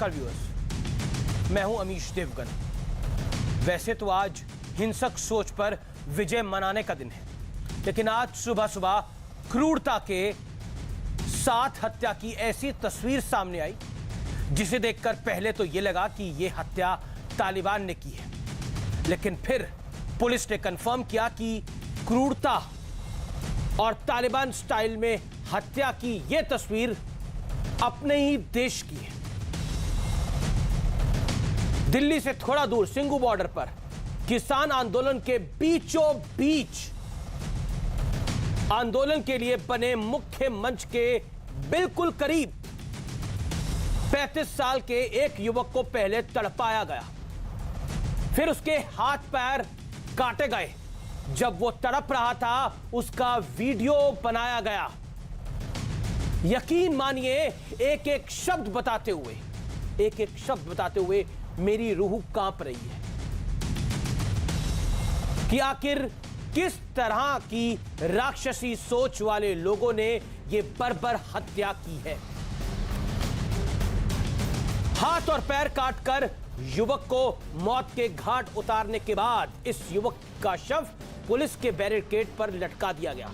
नमस्कार व्यूअर्स, मैं हूं अमीश देवगन। वैसे तो आज हिंसक सोच पर विजय मनाने का दिन है, लेकिन आज सुबह सुबह क्रूरता के साथ हत्या की ऐसी तस्वीर सामने आई जिसे देखकर पहले तो यह लगा कि यह हत्या तालिबान ने की है, लेकिन फिर पुलिस ने कंफर्म किया कि क्रूरता और तालिबान स्टाइल में हत्या की यह तस्वीर अपने ही देश की है। दिल्ली से थोड़ा दूर सिंगू बॉर्डर पर किसान आंदोलन के बीचों बीच आंदोलन के लिए बने मुख्य मंच के बिल्कुल करीब 35 साल के एक युवक को पहले तड़पाया गया, फिर उसके हाथ पैर काटे गए। जब वो तड़प रहा था उसका वीडियो बनाया गया। यकीन मानिए एक एक शब्द बताते हुए मेरी रूह कांप रही है कि आखिर किस तरह की राक्षसी सोच वाले लोगों ने यह बर्बर हत्या की है। हाथ और पैर काटकर युवक को मौत के घाट उतारने के बाद इस युवक का शव पुलिस के बैरिकेड पर लटका दिया गया।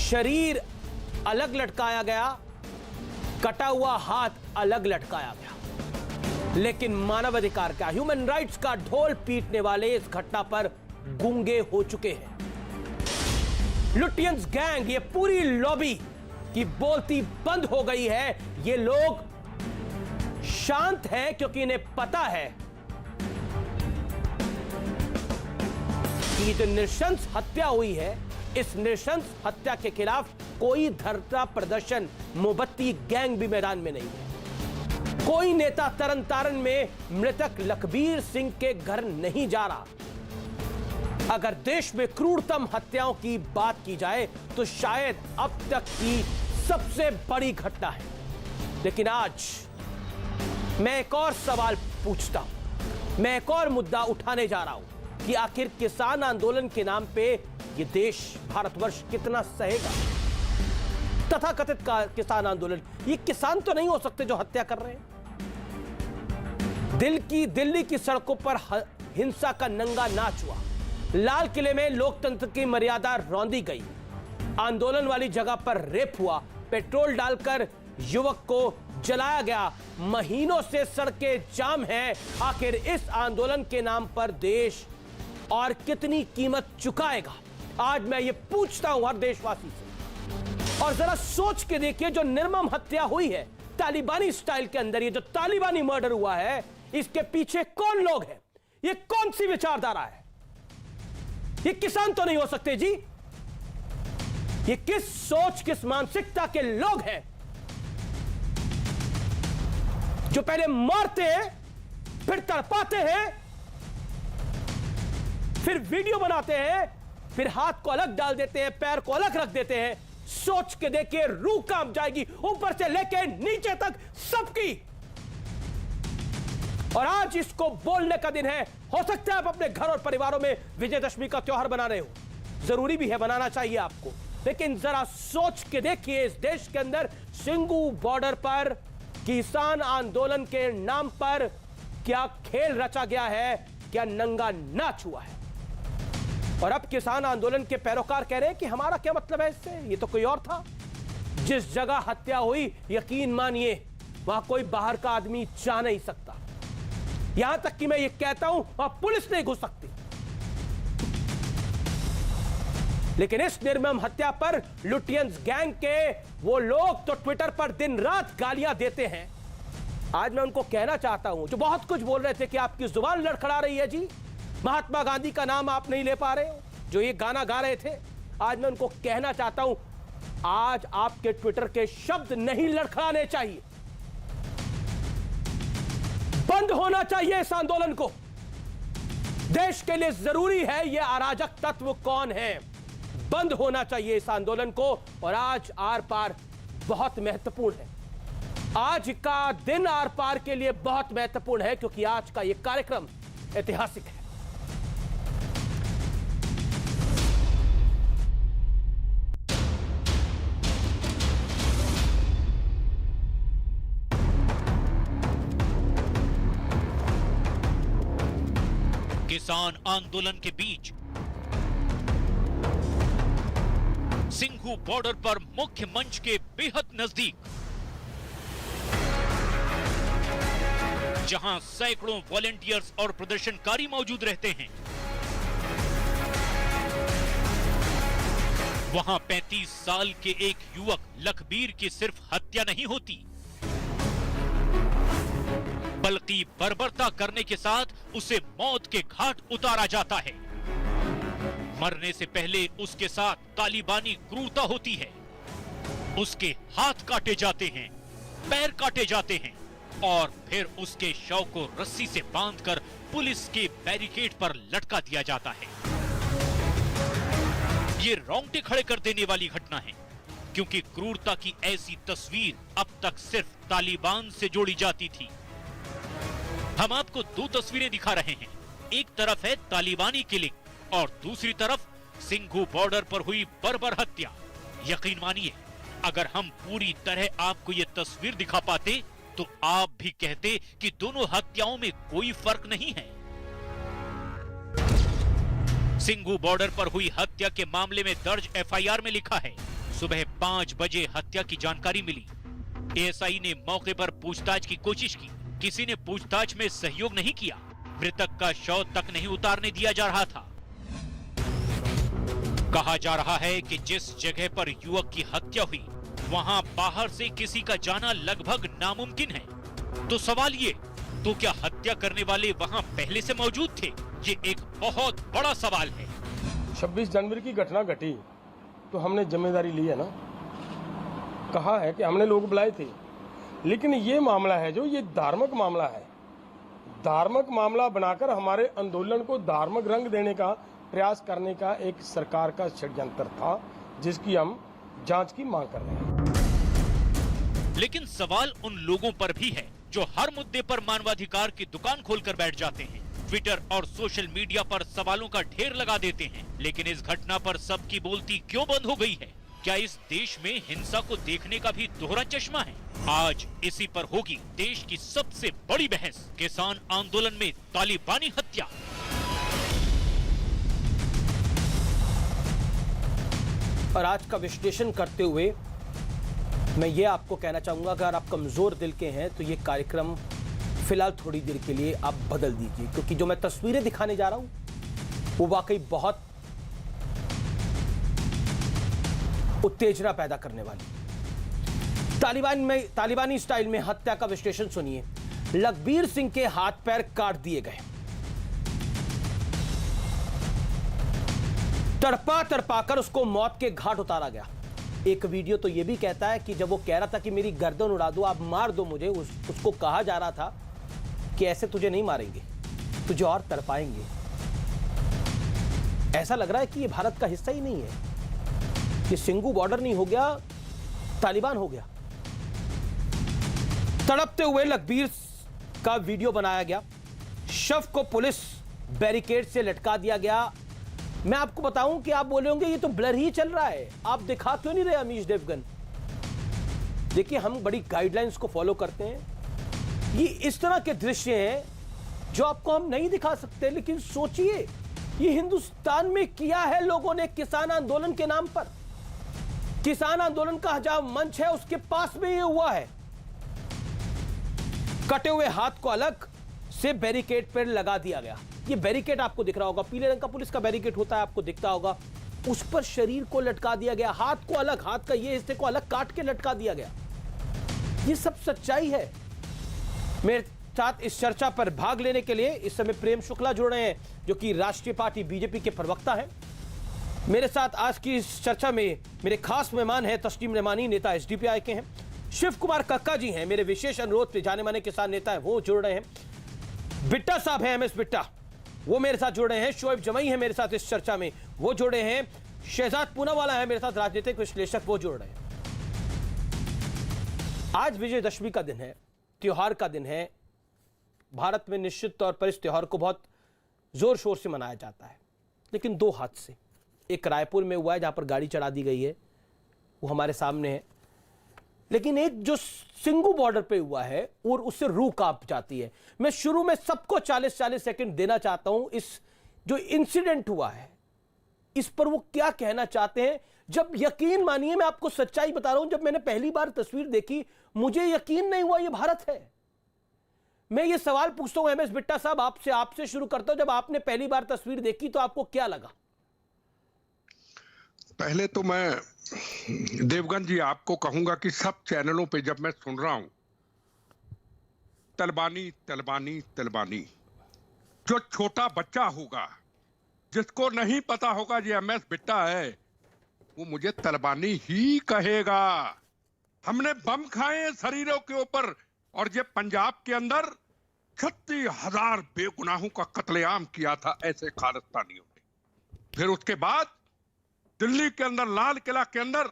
शरीर अलग लटकाया गया, कटा हुआ हाथ अलग लटकाया गया, लेकिन मानवाधिकार का, ह्यूमन राइट्स का ढोल पीटने वाले इस घटना पर गूंगे हो चुके हैं। लुटियंस गैंग, ये पूरी लॉबी की बोलती बंद हो गई है। ये लोग शांत हैं क्योंकि इन्हें पता है कि जो नृशंस हत्या हुई है, इस नृशंस हत्या के खिलाफ कोई धरना प्रदर्शन, मोमबत्ती गैंग भी मैदान में नहीं है। कोई नेता तरन तारण में मृतक लखबीर सिंह के घर नहीं जा रहा। अगर देश में क्रूरतम हत्याओं की बात की जाए तो शायद अब तक की सबसे बड़ी घटना है। लेकिन आज मैं एक और सवाल पूछता हूं, मैं एक और मुद्दा उठाने जा रहा हूं कि आखिर किसान आंदोलन के नाम पे ये देश, भारतवर्ष कितना सहेगा। तथाकथित किसान आंदोलन, ये किसान तो नहीं हो सकते जो हत्या कर रहे हैं। दिल्ली की सड़कों पर हिंसा का नंगा नाच हुआ। लाल किले में लोकतंत्र की मर्यादा रौंदी गई। आंदोलन वाली जगह पर रेप हुआ, पेट्रोल डालकर युवक को जलाया गया। महीनों से सड़कें जाम हैं। आखिर इस आंदोलन के नाम पर देश और कितनी कीमत चुकाएगा? आज मैं ये पूछता हूं हर देशवासी से। और जरा सोच के देखिए, जो निर्मम हत्या हुई है तालिबानी स्टाइल के अंदर, ये जो तालिबानी मर्डर हुआ है, इसके पीछे कौन लोग हैं? ये कौन सी विचारधारा है? ये किसान तो नहीं हो सकते जी। ये किस सोच, किस मानसिकता के लोग हैं जो पहले मारते हैं, फिर तड़पाते हैं, फिर वीडियो बनाते हैं, फिर हाथ को अलग डाल देते हैं, पैर को अलग रख देते हैं। सोच के देखिए, रूह कांप जाएगी, ऊपर से लेके नीचे तक सबकी। और आज इसको बोलने का दिन है। हो सकता है आप अपने घर और परिवारों में विजयदशमी का त्योहार बना रहे हो, जरूरी भी है, बनाना चाहिए आपको, लेकिन जरा सोच के देखिए, इस देश के अंदर सिंगू बॉर्डर पर किसान आंदोलन के नाम पर क्या खेल रचा गया है, क्या नंगा नाच हुआ है। और अब किसान आंदोलन के पैरोकार कह रहे हैं कि हमारा क्या मतलब है इससे, ये तो कोई और था। जिस जगह हत्या हुई, यकीन मानिए वहां कोई बाहर का आदमी जा नहीं सकता। यहां तक कि मैं ये कहता हूं वहां पुलिस नहीं घुस सकती। लेकिन इस निर्मम हत्या पर लुटियंस गैंग के वो लोग तो ट्विटर पर दिन रात गालियां देते हैं। आज मैं उनको कहना चाहता हूं जो बहुत कुछ बोल रहे थे कि आपकी जुबान लड़खड़ा रही है जी, महात्मा गांधी का नाम आप नहीं ले पा रहे हो, जो ये गाना गा रहे थे। आज मैं उनको कहना चाहता हूं, आज आपके ट्विटर के शब्द नहीं लड़खड़ाने चाहिए। बंद होना चाहिए इस आंदोलन को। देश के लिए जरूरी है ये अराजक तत्व कौन है। बंद होना चाहिए इस आंदोलन को। और आज आर पार बहुत महत्वपूर्ण है। आज का दिन आर पार के लिए बहुत महत्वपूर्ण है क्योंकि आज का यह कार्यक्रम ऐतिहासिक है। किसान आंदोलन के बीच सिंघू बॉर्डर पर मुख्य मंच के बेहद नजदीक, जहां सैकड़ों वॉलंटियर्स और प्रदर्शनकारी मौजूद रहते हैं, वहां 35 साल के एक युवक लखबीर की सिर्फ हत्या नहीं होती, बल्कि बर्बरता करने के साथ उसे मौत के घाट उतारा जाता है। मरने से पहले उसके साथ तालिबानी क्रूरता होती है। उसके हाथ काटे जाते हैं, पैर काटे जाते हैं और फिर उसके शव को रस्सी से बांधकर पुलिस के बैरिकेड पर लटका दिया जाता है। ये रोंगटे खड़े कर देने वाली घटना है, क्योंकि क्रूरता की ऐसी तस्वीर अब तक सिर्फ तालिबान से जोड़ी जाती थी। हम आपको दो तस्वीरें दिखा रहे हैं। एक तरफ है तालिबानी किलिंग और दूसरी तरफ सिंघू बॉर्डर पर हुई बर्बर हत्या। यकीन मानिए, अगर हम पूरी तरह आपको ये तस्वीर दिखा पाते तो आप भी कहते कि दोनों हत्याओं में कोई फर्क नहीं है। सिंघू बॉर्डर पर हुई हत्या के मामले में दर्ज एफआईआर में लिखा है, सुबह 5 बजे हत्या की जानकारी मिली। एएसआई ने मौके पर पूछताछ की कोशिश की, किसी ने पूछताछ में सहयोग नहीं किया। मृतक का शव तक नहीं उतारने दिया जा रहा था। कहा जा रहा है कि जिस जगह पर युवक की हत्या हुई वहां बाहर से किसी का जाना लगभग नामुमकिन है। तो सवाल ये, तो क्या हत्या करने वाले वहां पहले से मौजूद थे? ये एक बहुत बड़ा सवाल है। 26 जनवरी की घटना घटी तो हमने जिम्मेदारी ली है ना, कहा है कि हमने लोग बुलाए थे, लेकिन ये मामला है जो ये धार्मिक मामला है। धार्मिक मामला बनाकर हमारे आंदोलन को धार्मिक रंग देने का प्रयास करने का एक सरकार का षड्यंत्र था, जिसकी हम जांच की मांग कर रहे हैं। लेकिन सवाल उन लोगों पर भी है जो हर मुद्दे पर मानवाधिकार की दुकान खोलकर बैठ जाते हैं, ट्विटर और सोशल मीडिया पर सवालों का ढेर लगा देते हैं। लेकिन इस घटना पर सबकी बोलती क्यों बंद हो गई है? क्या इस देश में हिंसा को देखने का भी दोहरा चश्मा है? आज इसी पर होगी देश की सबसे बड़ी बहस, किसान आंदोलन में तालिबानी हत्या। और आज का विश्लेषण करते हुए मैं ये आपको कहना चाहूंगा, अगर आप कमजोर दिल के हैं तो ये कार्यक्रम फिलहाल थोड़ी देर के लिए आप बदल दीजिए, क्योंकि जो मैं तस्वीरें दिखाने जा रहा हूं वो वाकई बहुत उत्तेजना पैदा करने वाली। तालिबानी स्टाइल में हत्या का विश्लेषण सुनिए। लखबीर सिंह के हाथ पैर काट दिए गए, तड़पा तड़पा कर उसको मौत के घाट उतारा गया। एक वीडियो तो यह भी कहता है कि जब वो कह रहा था कि मेरी गर्दन उड़ा दो, आप मार दो मुझे, उसको कहा जा रहा था कि ऐसे तुझे नहीं मारेंगे, तुझे और तड़पाएंगे। ऐसा लग रहा है कि ये भारत का हिस्सा ही नहीं है। ये सिंघू बॉर्डर नहीं हो गया, तालिबान हो गया। तड़पते हुए लखबीर का वीडियो बनाया गया, शव को पुलिस बैरिकेड से लटका दिया गया। मैं आपको बताऊं कि आप बोले होंगे ये तो ब्लर ही चल रहा है, आप दिखा क्यों नहीं रहे अमीश देवगन? देखिए, हम बड़ी गाइडलाइंस को फॉलो करते हैं। ये इस तरह के दृश्य हैं जो आपको हम नहीं दिखा सकते, लेकिन सोचिए ये हिंदुस्तान में किया है लोगों ने किसान आंदोलन के नाम पर। किसान आंदोलन का जहां मंच है उसके पास में ये हुआ है। कटे हुए हाथ को अलग से बैरिकेड पर लगा दिया गया। ये बैरिकेड आपको दिख रहा होगा, पीले रंग का पुलिस का बैरिकेड होता है, आपको दिखता होगा। उस पर शरीर को लटका दिया गया, हाथ को अलग, हाथ का ये हिस्से को अलग काट के लटका दिया गया। ये सब सच्चाई है। मेरे साथ इस चर्चा पर भाग लेने के लिए इस समय प्रेम शुक्ला जुड़ रहे हैं, जो कि राष्ट्रीय पार्टी बीजेपी के प्रवक्ता हैं। मेरे साथ आज की इस चर्चा में मेरे खास मेहमान हैं तस्लीम रहमानी, नेता एसडीपीआई के हैं। शिव कुमार कक्का जी हैं, मेरे विशेष अनुरोध पे जाने माने किसान नेता है, वो जुड़ रहे हैं। बिट्टा साहब हैं, एमएस बिट्टा, वो मेरे साथ जुड़ रहे हैं। शोएब जमई है मेरे साथ इस चर्चा में, वो जुड़े हैं। शहजाद पूनावाला है मेरे साथ, राजनीतिक विश्लेषक, वो जुड़ रहे हैं। आज विजयदशमी का दिन है, त्योहार का दिन है। भारत में निश्चित तौर पर इस त्योहार को बहुत जोर शोर से मनाया जाता है, लेकिन दो हादसे, एक रायपुर में हुआ है जहां पर गाड़ी चढ़ा दी गई है, वो हमारे सामने है, लेकिन एक जो सिंघू बॉर्डर पे हुआ है और उससे रूह कांप जाती है। मैं शुरू में सबको 40-40 सेकंड देना चाहता हूं इस जो इंसिडेंट हुआ है इस पर वो क्या कहना चाहते हैं। जब यकीन मानिए, मैं आपको सच्चाई बता रहा हूं, जब मैंने पहली बार तस्वीर देखी मुझे यकीन नहीं हुआ ये भारत है। मैं ये सवाल पूछता हूं एमएस बिट्टा साहब, आपसे शुरू करता हूं, जब आपने पहली बार तस्वीर देखी तो आपको क्या लगा? पहले तो मैं देवगन जी आपको कहूंगा कि सब चैनलों पे जब मैं सुन रहा हूं तलबानी तलबानी तलबानी, जो छोटा बच्चा होगा जिसको नहीं पता होगा ये एमएस बिट्टा है वो मुझे तलबानी ही कहेगा। हमने बम खाए शरीरों के ऊपर और ये पंजाब के अंदर 36,000 बेगुनाहों का कत्लेआम किया था ऐसे खालिस्तानियों ने। फिर उसके बाद दिल्ली के अंदर लाल किला के अंदर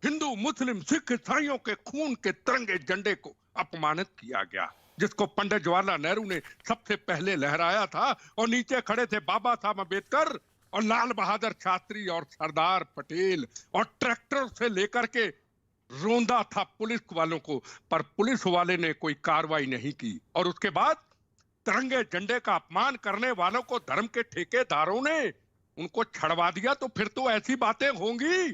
हिंदू मुस्लिम सिख ईसाइयों के खून के तिरंगे झंडे को अपमानित किया गया, जिसको पंडित जवाहरलाल नेहरू ने सबसे पहले लहराया था और नीचे खड़े थे बाबा साहब अम्बेडकर और लाल बहादुर शास्त्री और सरदार पटेल, और ट्रैक्टर से लेकर के रोंदा था पुलिस वालों को, पर पुलिस वाले ने कोई कार्रवाई नहीं की। और उसके बाद तिरंगे झंडे का अपमान करने वालों को धर्म के ठेकेदारों ने उनको छड़वा दिया। तो फिर तो ऐसी बातें होंगी।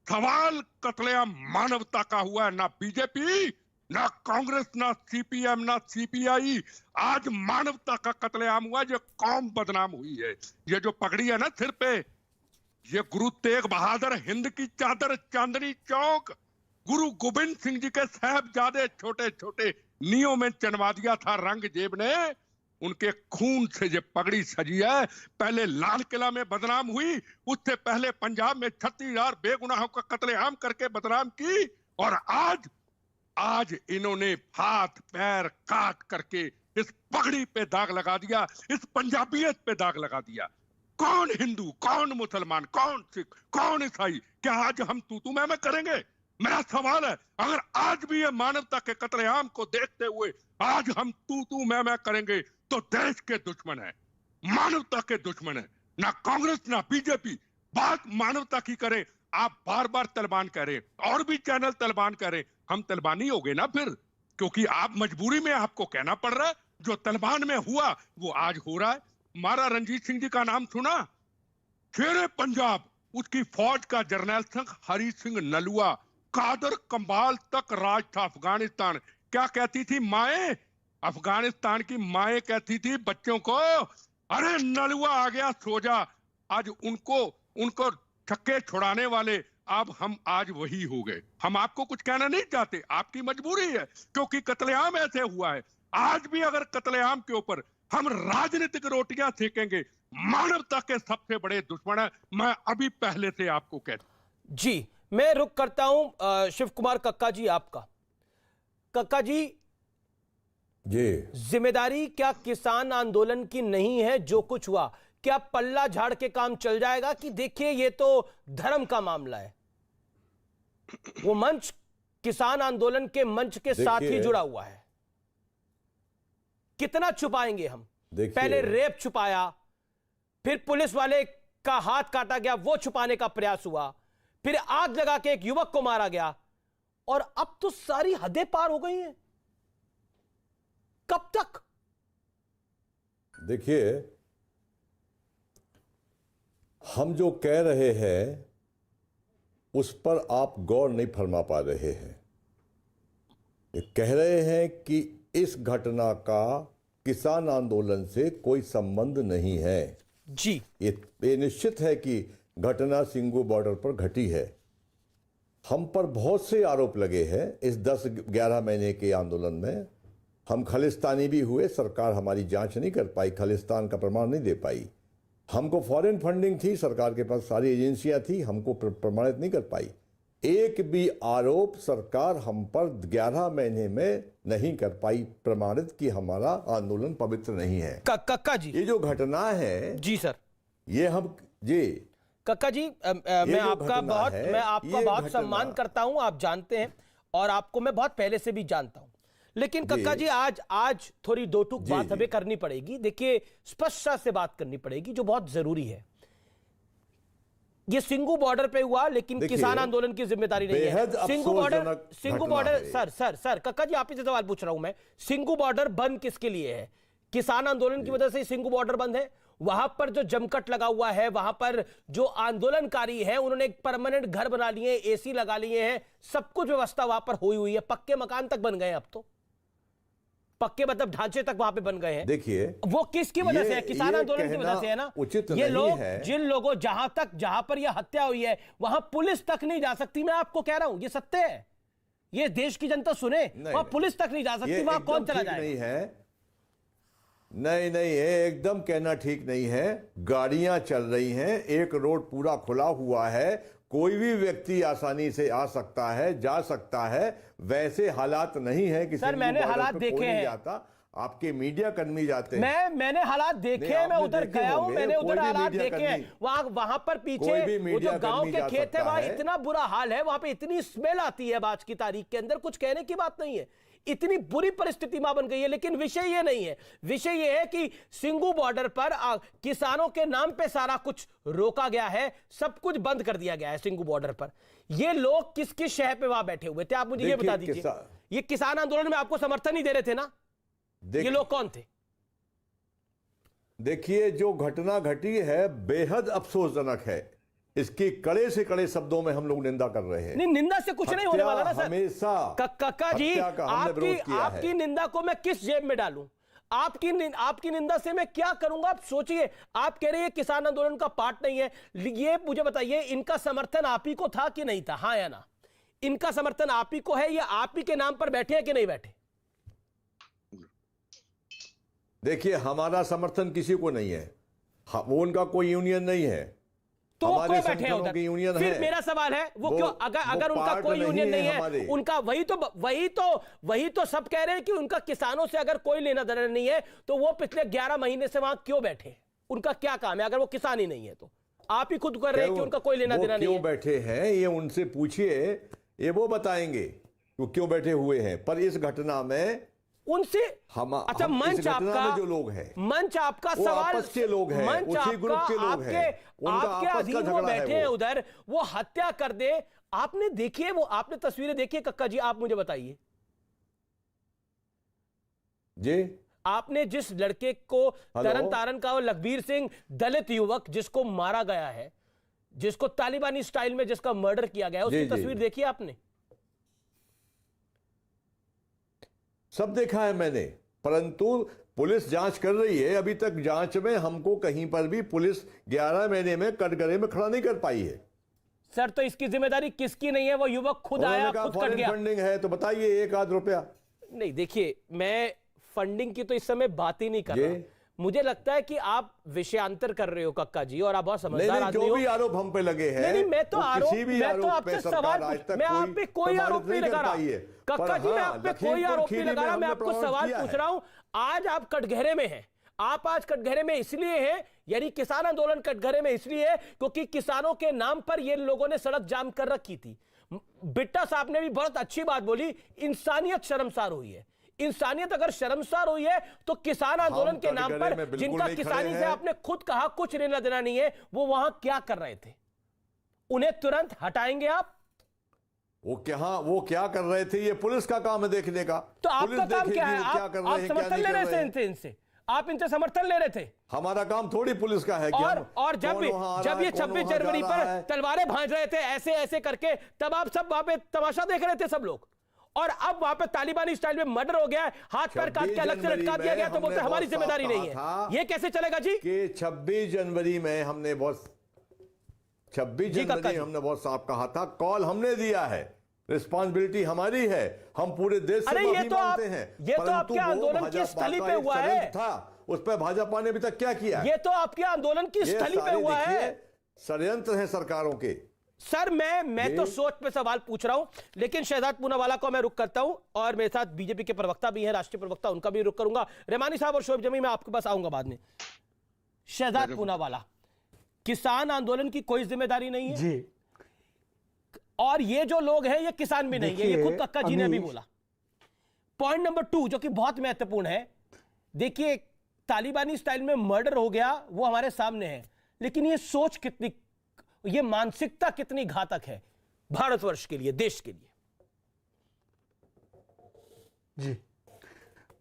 सवाल कत्लेआम मानवता का हुआ है, ना बीजेपी ना कांग्रेस ना सीपीएम ना सीपीआई। आज मानवता का कत्लेआम हुआ, जो कौम बदनाम हुई है। ये जो पगड़ी है ना सिर पे, ये गुरु तेग बहादुर हिंद की चादर चांदनी चौक गुरु गोविंद सिंह जी के साहबजादे छोटे छोटे नियों में चनवा दिया था रंगजेब ने, उनके खून से ये पगड़ी सजी है। पहले लाल किला में बदनाम हुई, उससे पहले पंजाब में 36,000 बेगुनाहों का कत्लेआम करके बदनाम की, और आज इन्होंने हाथ पैर काट करके इस पगड़ी पे दाग लगा दिया, इस पंजाबियत पे दाग लगा दिया। कौन हिंदू, कौन मुसलमान, कौन सिख, कौन ईसाई, क्या आज हम तू मैं करेंगे? मेरा सवाल है, अगर आज भी ये मानवता के कत्लेआम को देखते हुए आज हम तू मैं करेंगे तो देश के दुश्मन है, मानवता के दुश्मन है। ना कांग्रेस ना बीजेपी बात मानवता की करे। आप बार बार तलिबान कह रहे, और भी चैनल तलिबान कह रहे, हम तलिबानी हो गए ना फिर, क्योंकि आप मजबूरी में आपको कहना पड़ रहा है। जो तलिबान में हुआ वो आज हो रहा है। मारा रणजीत सिंह जी का नाम सुना, शेरे पंजाब, उसकी फौज का जर्नैल संघ हरी सिंह नलुआ, कादर कंबाल तक राज था अफगानिस्तान। क्या कहती थी माएं? अफगानिस्तान की माएं कहती थी बच्चों को, अरे नलुआ आ गया सो जा। आज उनको छक्के छुड़ाने वाले अब हम आज वही हो गए। हम आपको कुछ कहना नहीं चाहते, आपकी मजबूरी है, क्योंकि कत्लेआम ऐसे हुआ है। आज भी अगर कत्लेआम के ऊपर हम राजनीतिक रोटियां सेकेंगे, मानवता के सबसे बड़े दुश्मन है। मैं अभी पहले से आपको कहता जी। मैं रुक करता हूं शिव कुमार कक्का जी आपका। कक्का जी जिम्मेदारी क्या किसान आंदोलन की नहीं है जो कुछ हुआ? क्या पल्ला झाड़ के काम चल जाएगा कि देखिए ये तो धर्म का मामला है? वो मंच किसान आंदोलन के मंच के साथ ही जुड़ा हुआ है। कितना छुपाएंगे हम? पहले रेप छुपाया, फिर पुलिस वाले का हाथ काटा गया, वो छुपाने का प्रयास हुआ, फिर आग लगा के एक युवक को मारा गया, और अब तो सारी हदें पार हो गई हैं। कब तक? देखिए, हम जो कह रहे हैं उस पर आप गौर नहीं फरमा पा रहे हैं। ये कह रहे हैं कि इस घटना का किसान आंदोलन से कोई संबंध नहीं है। जी, ये निश्चित है कि घटना सिंगू बॉर्डर पर घटी है। हम पर बहुत से आरोप लगे हैं इस 10-11 महीने के आंदोलन में। हम खालिस्तानी भी हुए, सरकार हमारी जांच नहीं कर पाई, खालिस्तान का प्रमाण नहीं दे पाई। हमको फॉरेन फंडिंग थी, सरकार के पास सारी एजेंसियां थी, हमको प्रमाणित नहीं कर पाई। एक भी आरोप सरकार हम पर 11 महीने में नहीं कर पाई प्रमाणित कि हमारा आंदोलन पवित्र नहीं है। कक्का जी, ये जो घटना है, जी सर, ये हम जी कक्का जी, मैं आपका बहुत सम्मान करता हूं, आप जानते हैं, और आपको मैं बहुत पहले से भी जानता हूं। लेकिन कक्का जी, आज थोड़ी दो टूक बात हमें करनी पड़ेगी। देखिए, स्पष्टता से बात करनी पड़ेगी जो बहुत जरूरी है। ये सिंगू बॉर्डर पे हुआ, लेकिन किसान आंदोलन की जिम्मेदारी नहीं है। सिंगू बॉर्डर सर कक्का जी, आप ही से सवाल पूछ रहा हूं मैं। सिंगू बॉर्डर बंद किसके लिए है? किसान आंदोलन की वजह से सिंगू बॉर्डर बंद है? वहां पर जो जमकट लगा हुआ है, वहां पर जो आंदोलनकारी है उन्होंने एक परमानेंट घर बना लिए, एसी लगा लिए हैं, सब कुछ व्यवस्था वहां पर हुई हुई है, पक्के मकान तक बन गए, अब तो पक्के मतलब ढांचे तक वहां पे बन गए हैं। देखिए वो किसकी वजह से है? किसान आंदोलन की वजह से है ना। उचित ये नहीं लोग है। जिन लोगों जहां पर यह हत्या हुई है वहां पुलिस तक नहीं जा सकती, मैं आपको कह रहा हूं, ये सत्य है, ये देश की जनता सुने, वहां पुलिस तक नहीं जा सकती, वहां कौन चला जाए? नहीं है, नहीं नहीं है, एकदम कहना ठीक नहीं है। गाड़ियां चल रही हैं, एक रोड पूरा खुला हुआ है, कोई भी व्यक्ति आसानी से आ सकता है, जा सकता है। वैसे हालात नहीं है कि सर मैंने हालात देखे हैं, जाता, आपके मीडिया कर्मी जाते हैं। मैंने हालात देखे हैं, मैं उधर गया हूं, मैंने उधर हालात देखे हैं। वहां पर पीछे वो जो गांव के खेत है वहां इतना बुरा हाल है, वहां पे इतनी स्मेल आती है आज की तारीख के अंदर, कुछ कहने की बात नहीं है, इतनी बुरी परिस्थिति वहां बन गई है। लेकिन विषय ये नहीं है, विषय ये है कि सिंगू बॉर्डर पर किसानों के नाम पे सारा कुछ रोका गया है, सब कुछ बंद कर दिया गया है सिंगू बॉर्डर पर। ये लोग किसकी शह पे वहां बैठे हुए थे, आप मुझे ये बता दीजिए। ये किसान आंदोलन में आपको समर्थन नहीं दे रहे थे ना, ये लोग कौन थे? देखिए, जो घटना घटी है बेहद अफसोसजनक है, इसकी कड़े से कड़े शब्दों में हम लोग निंदा कर रहे हैं। नहीं, निंदा से कुछ नहीं होने वाला ना सर। हमेशा कक्का जी, आपकी निंदा को मैं किस जेब में डालूं? आपकी निंदा से मैं क्या करूंगा? आप सोचिए, आप कह रहे हैं किसान आंदोलन का पार्ट नहीं है, ये मुझे बताइए, इनका समर्थन आप ही को था कि नहीं था, हाँ या ना? इनका समर्थन आप ही को है या आप ही के नाम पर बैठे हैं कि नहीं बैठे? देखिए, हमारा समर्थन किसी को नहीं है, वो उनका कोई यूनियन नहीं है, तो हमारे बैठे हैं उधर। यूनियन फिर है। मेरा सवाल है, वो क्यों, अगर उनका कोई यूनियन नहीं है, उनका वही तो सब कह रहे हैं कि उनका किसानों से अगर कोई लेना देना नहीं है, तो वो पिछले 11 महीने से वहां क्यों बैठे? उनका क्या काम है अगर वो किसान ही नहीं है? तो आप ही खुद कर रहे हैं कि उनका कोई लेना देना नहीं है। क्यों बैठे हैं ये उनसे पूछिए, ये वो बताएंगे वो क्यों बैठे हुए हैं। पर इस घटना में उनसे अच्छा, मंच आपका जो लोग हैं, मंच आपका सवाल, आपस के लोग हैं, मंच उसी ग्रुप के लोग हैं, आपके अधीन वो बैठे हैं उधर, वो हत्या कर दे। आपने देखी है वो, आपने तस्वीरें देखी है कक्का जी? आप मुझे बताइए जी, आपने जिस लड़के को तरन तारन का, वो लखबीर सिंह दलित युवक जिसको मारा गया है, जिसको तालिबानी स्टाइल में जिसका मर्डर किया गया है, उसकी तस्वीर देखी आपने? सब देखा है मैंने, परंतु पुलिस जांच कर रही है। अभी तक जांच में हमको कहीं पर भी पुलिस 11 महीने में कटघरे में खड़ा नहीं कर पाई है। सर, तो इसकी जिम्मेदारी किसकी नहीं है? वो युवक खुद आया, खुद कट गया। फंडिंग है तो बताइए, 1 आध रुपया नहीं। देखिए, मैं फंडिंग की तो इस समय बात ही नहीं कर रहा। मुझे लगता है कि आप विषयांतर कर रहे हो कक्का जी, और आप बहुत समझदार आदमी हो। जो भी आरोप हम पे लगे हैं, नहीं, मैं तो आपसे सवाल, मैं आप पे कोई आरोप नहीं लगा रहा कक्का जी, मैं आप पे कोई आरोप नहीं लगा रहा, मैं आपको सवाल पूछ रहा हूं। आज आप कटघरे में हैं, आप आज कटघरे में इसलिए हैं, यानी किसान आंदोलन कटघरे में इसलिए है क्योंकि किसानों के नाम पर ये लोगों ने सड़क जाम कर रखी थी। बिट्टा साहब ने भी बहुत अच्छी बात बोली, इंसानियत शर्मसार हुई है। इंसानियत अगर शर्मसार हुई है तो किसान आंदोलन के नाम पर, जिनका किसानी से आपने खुद कहा कुछ लेना देना नहीं है, वो वहां क्या कर रहे थे? उन्हें तुरंत हटाएंगे आप? वो क्या कर रहे थे, ये पुलिस का काम है देखने का। तो आपका काम क्या है? आप समर्थन ले रहे थे इनसे, आप इनसे समर्थन ले रहे थे। हमारा काम थोड़ी पुलिस का है कि और जब ये 26 जनवरी पर तलवारें भांज रहे थे ऐसे ऐसे करके, तब आप सब वहां पे तमाशा देख रहे थे सब लोग। और अब वहां पे तालिबानी स्टाइल में मर्डर हो गया है, हाथ पैर काट के अलग से लटका दिया गया, तो बोलते हमारी जिम्मेदारी नहीं है। ये कैसे चलेगा जी? कि 26 जनवरी में हमने बहुत साफ कहा था, कॉल हमने दिया है, रिस्पांसिबिलिटी हमारी है, हम पूरे देश से माफी मांगते हैं। ये तो आपके आंदोलन की स्थली पे हुआ है था, उस पर भाजपा ने अभी तक क्या किया? ये तो आपके आंदोलन की स्थली पे हुआ है। षड्यंत्र है सरकारों के। सर, मैं तो सोच पे सवाल पूछ रहा हूं, लेकिन शहजाद पूनावाला को मैं रुक करता हूं, और मेरे साथ बीजेपी के प्रवक्ता भी हैं, राष्ट्रीय प्रवक्ता, उनका भी रुक करूंगा। रहमानी साहब और शोएब जमी, मैं आपके पास आऊंगा बाद में। शहजाद पूनावाला, किसान आंदोलन की कोई जिम्मेदारी नहीं है जी, और ये जो लोग हैं ये किसान भी नहीं है, ये खुद कक्का जी ने भी बोला। पॉइंट नंबर 2 जो कि बहुत महत्वपूर्ण है, देखिए तालिबानी स्टाइल में मर्डर हो गया, वो हमारे सामने है, लेकिन ये सोच कितनी, ये मानसिकता कितनी घातक है भारतवर्ष के लिए, देश के लिए। जी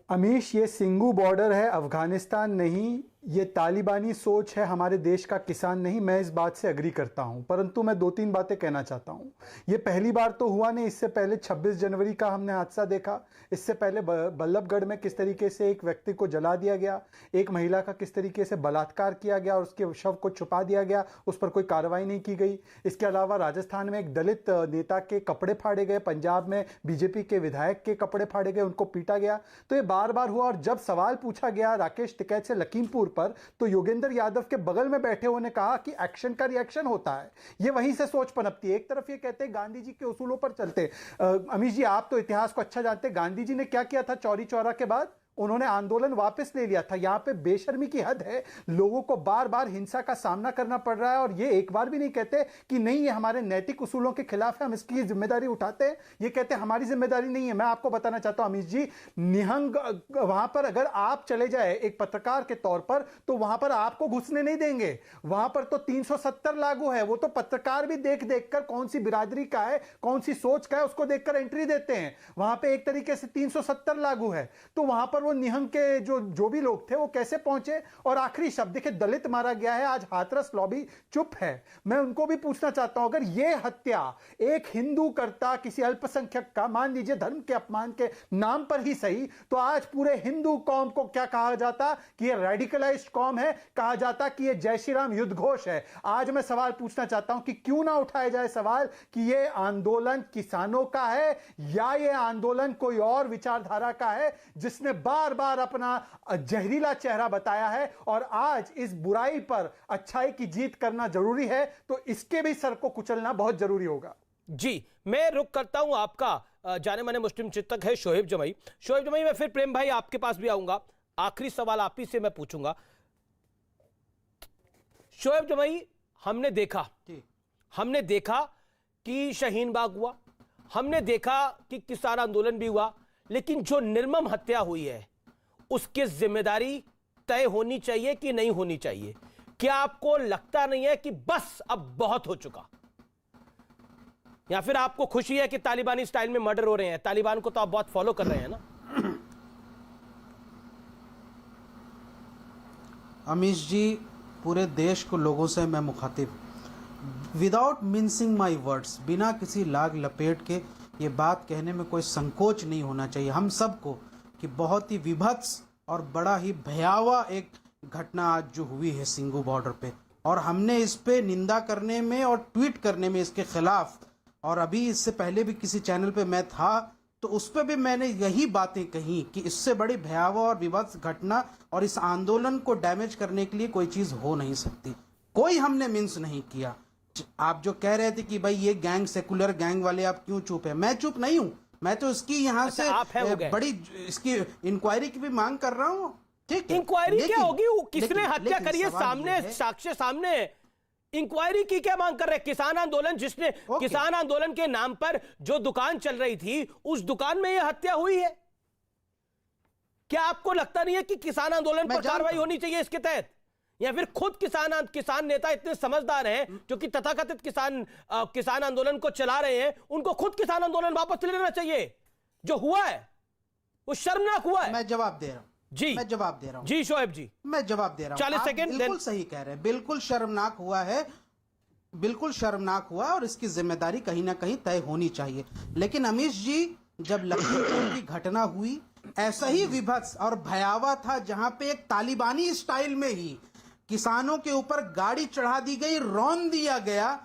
अमीश, ये सिंगू बॉर्डर है, अफगानिस्तान नहीं, ये तालिबानी सोच है हमारे देश का किसान नहीं, मैं इस बात से अग्री करता हूं, परंतु मैं 2-3 बातें कहना चाहता हूं। ये पहली बार तो हुआ नहीं, इससे पहले 26 जनवरी का हमने हादसा देखा, इससे पहले बल्लभगढ़ में किस तरीके से एक व्यक्ति को जला दिया गया, एक महिला का किस तरीके से बलात्कार किया गया और उसके शव को छुपा दिया गया, उस पर कोई कार्रवाई नहीं की गई। इसके अलावा राजस्थान में एक दलित नेता के कपड़े फाड़े गए, पंजाब में बीजेपी के विधायक के कपड़े फाड़े गए, उनको पीटा गया। तो ये बार बार हुआ। और जब सवाल पूछा गया राकेश टिकैत से लखीमपुर पर, तो योगेंद्र यादव के बगल में बैठे हुए ने कहा कि एक्शन का रिएक्शन होता है। ये वहीं से सोच पनपती है। एक तरफ ये कहते हैं गांधी जी के उसूलों पर चलते। अमीश जी, आप तो इतिहास को अच्छा जानते हैं, गांधी जी ने क्या किया था चौरी चौरा के बाद? उन्होंने आंदोलन वापस ले लिया था। यहां पे बेशर्मी की हद है। लोगों को बार बार हिंसा का सामना करना पड़ रहा है और ये एक बार भी नहीं कहते कि नहीं ये हमारे नैतिक उसूलों के खिलाफ है, हम इसकी जिम्मेदारी उठाते हैं। ये कहते हैं हमारी जिम्मेदारी नहीं है। मैं आपको बताना चाहता हूं अमीश जी, निहंग वहां पर अगर आप चले जाए एक पत्रकार के तौर पर, तो वहां पर आपको घुसने नहीं देंगे। वहां पर तो 370 लागू है। वो तो पत्रकार भी देख देख कर कौन सी बिरादरी का है, कौन सी सोच का है, उसको देखकर एंट्री देते हैं। वहां पे एक तरीके से 370 लागू है। तो वहां पर वो निहंग के जो भी लोग थे वो कैसे पहुंचे? और आखिरी शब्द देखिए, दलित मारा गया है, आज हाथरस लॉबी चुप है। मैं उनको भी पूछना चाहता हूं, अगर ये हत्या एक हिंदू करता किसी अल्पसंख्यक का, मान लीजिए धर्म के अपमान के नाम पर ही सही, तो आज पूरे हिंदू कौम को क्या कहा जाता कि ये रेडिकलाइज्ड कौम है, कहा जाता कि ये जय श्री राम युद्ध घोष है। आज मैं सवाल पूछना चाहता हूं कि क्यों ना उठाया जाए सवाल कि ये आंदोलन किसानों का है या ये आंदोलन कोई और विचारधारा का है जिसने बार बार अपना जहरीला चेहरा बताया है। और आज इस बुराई पर अच्छाई की जीत करना जरूरी है, तो इसके भी सर को कुचलना बहुत जरूरी होगा। जी, मैं रुक करता हूं आपका जाने माने मुस्लिम चिंतक है शोएब जमई। शोएब जमई, मैं फिर प्रेम भाई आपके पास भी आऊंगा। आखिरी सवाल आप ही से मैं पूछूंगा। शोएब जमई, हमने देखा कि शाहीन बाग हुआ, हमने देखा कि किसान आंदोलन भी हुआ, लेकिन जो निर्मम हत्या हुई है उसकी जिम्मेदारी तय होनी चाहिए कि नहीं होनी चाहिए? क्या आपको लगता नहीं है कि बस अब बहुत हो चुका? या फिर आपको खुशी है कि तालिबानी स्टाइल में मर्डर हो रहे हैं? तालिबान को तो आप बहुत फॉलो कर रहे हैं ना। अमीश जी, पूरे देश को लोगों से मैं मुखातिब, विदाउट मिंसिंग माई वर्ड्स, बिना किसी लाग लपेट के ये बात कहने में कोई संकोच नहीं होना चाहिए हम सबको कि बहुत ही विभत्स और बड़ा ही भयावह एक घटना आज जो हुई है सिंगू बॉर्डर पे, और हमने इस पे निंदा करने में और ट्वीट करने में इसके खिलाफ, और अभी इससे पहले भी किसी चैनल पे मैं था तो उस पर भी मैंने यही बातें कही कि इससे बड़ी भयावह और विभत्स घटना और इस आंदोलन को डैमेज करने के लिए कोई चीज़ हो नहीं सकती। कोई हमने मिन्स नहीं किया। आप जो कह रहे थे कि भाई ये गैंग, सेकुलर गैंग वाले, आप क्यों चुप है? मैं चुप नहीं हूं। मैं तो इसकी यहाँ से बड़ी इसकी इंक्वायरी की भी मांग कर रहा हूँ। ठीक, इंक्वायरी क्या होगी? किसने हत्या करी है? सामने साक्ष्य सामने, इंक्वायरी की क्या मांग कर रहे हैं? किसान आंदोलन, जिसने किसान आंदोलन के नाम पर जो दुकान चल रही थी, उस दुकान में यह हत्या हुई है। क्या आपको लगता नहीं है कि किसान आंदोलन पर कार्रवाई होनी चाहिए इसके तहत? या फिर खुद किसान नेता इतने समझदार हैं जो कि तथाकथित किसान आंदोलन को चला रहे हैं, उनको खुद किसान आंदोलन वापस ले लेना चाहिए? जो हुआ है वो शर्मनाक हुआ है। मैं जवाब दे रहा हूं जी, मैं जवाब दे रहा हूं जी शोएब जी, मैं जवाब दे रहा हूं। 40 सेकंड। बिल्कुल सही कह रहे हैं, बिल्कुल शर्मनाक हुआ है, बिल्कुल शर्मनाक हुआ और इसकी जिम्मेदारी कहीं ना कहीं तय होनी चाहिए। लेकिन अमीश जी, जब लखीमपुर की घटना हुई, ऐसा ही विभत्स और भयावह था, जहां पे एक तालिबानी स्टाइल में ही किसानों के ऊपर गाड़ी चढ़ा दी गई, रौंद दिया गया,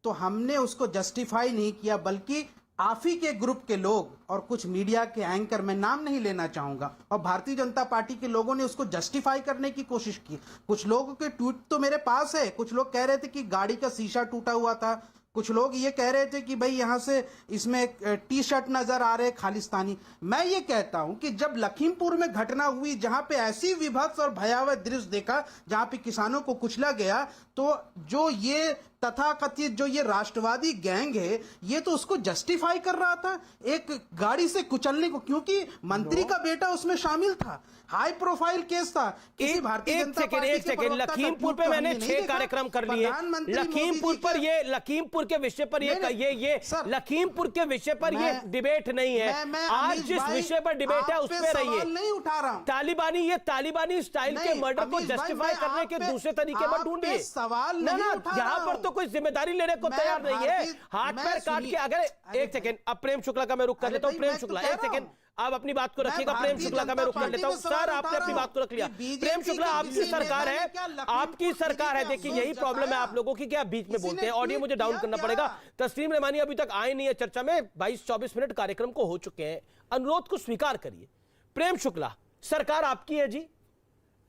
तो हमने उसको जस्टिफाई नहीं किया, बल्कि आप ही के ग्रुप के लोग और कुछ मीडिया के एंकर, मैं नाम नहीं लेना चाहूंगा, और भारतीय जनता पार्टी के लोगों ने उसको जस्टिफाई करने की कोशिश की। कुछ लोगों के ट्वीट तो मेरे पास है, कुछ लोग कह रहे थे कि गाड़ी का शीशा टूटा हुआ था, कुछ लोग ये कह रहे थे कि भाई यहां से इसमें टी शर्ट नजर आ रहे खालिस्तानी। मैं ये कहता हूं कि जब लखीमपुर में घटना हुई, जहां पे ऐसी विभत्स और भयावह दृश्य देखा, जहां पे किसानों को कुचला गया, तो जो ये तथाकथित जो ये राष्ट्रवादी गैंग है ये तो उसको जस्टिफाई कर रहा था एक गाड़ी से कुचलने को, क्योंकि मंत्री का बेटा उसमें शामिल था, हाई प्रोफाइल केस था। किसी भारतीय जनता पार्टी के प्रवक्ता का लखीमपुर ट्वीट पे तो मैंने हमने नहीं 6 देखा। कार्यक्रम कर लिए। प्रधानमंत्री लखीमपुर मोदी पर जी ये लखीमपुर के विषय पर ये सर, लखीमपुर के विषय पर ये डिबेट नहीं है। मैं आज अमीश जिस भाई, विषय पर डिबेट है आप उस पे पे सवाल रहिए। नहीं उठा रहा हूं। तालिबानी स्टाइल के नहीं, मर्डर को अमीश भाई, जस्टिफाई मैं करने आप के पे- दूसरे तरीके आप मत पे ढूंढिए। सवाल ना नहीं ना, उठा यहाँ रहा पर हूं। तो कोई जिम्मेदारी लेने को मैं तैयार नहीं है। हाथ मैं पैर काट के सुनिए। अगर अरे एक सेकेंड, अब प्रेम शुक्ला का मैं रुक कर अरे लेता हूँ। भाई, प्रेम मैं तो शुक्ला कह एक रहा सेकेंड, हूं। आप अपनी बात को मैं रखिएगा। प्रेम भारतीय शुक्ला का मैं रुक कर जनता लेता हूँ। पार्टी में सर सवाल आपने उठा अपनी रहा बात को रख लिया। हूं कि प्रेम बीजेपी शुक्ला के आपकी किसी सरकार है, नेता ने क्या लखीमपुर आपकी सरकार है। खीरी का देखिए यही अफसोस प्रॉब्लम है जताया? आप लोगों की कि आप बीच में किसी बोलते ने हैं। ऑडियो ट्वीट मुझे डाउन किया करना क्या? पड़ेगा। तस्लीम रहमानी अभी तक आए नहीं है चर्चा में। 22-24 मिनट कार्यक्रम को हो चुके हैं। अनुरोध को स्वीकार करिए। प्रेम शुक्ला, सरकार आपकी है जी।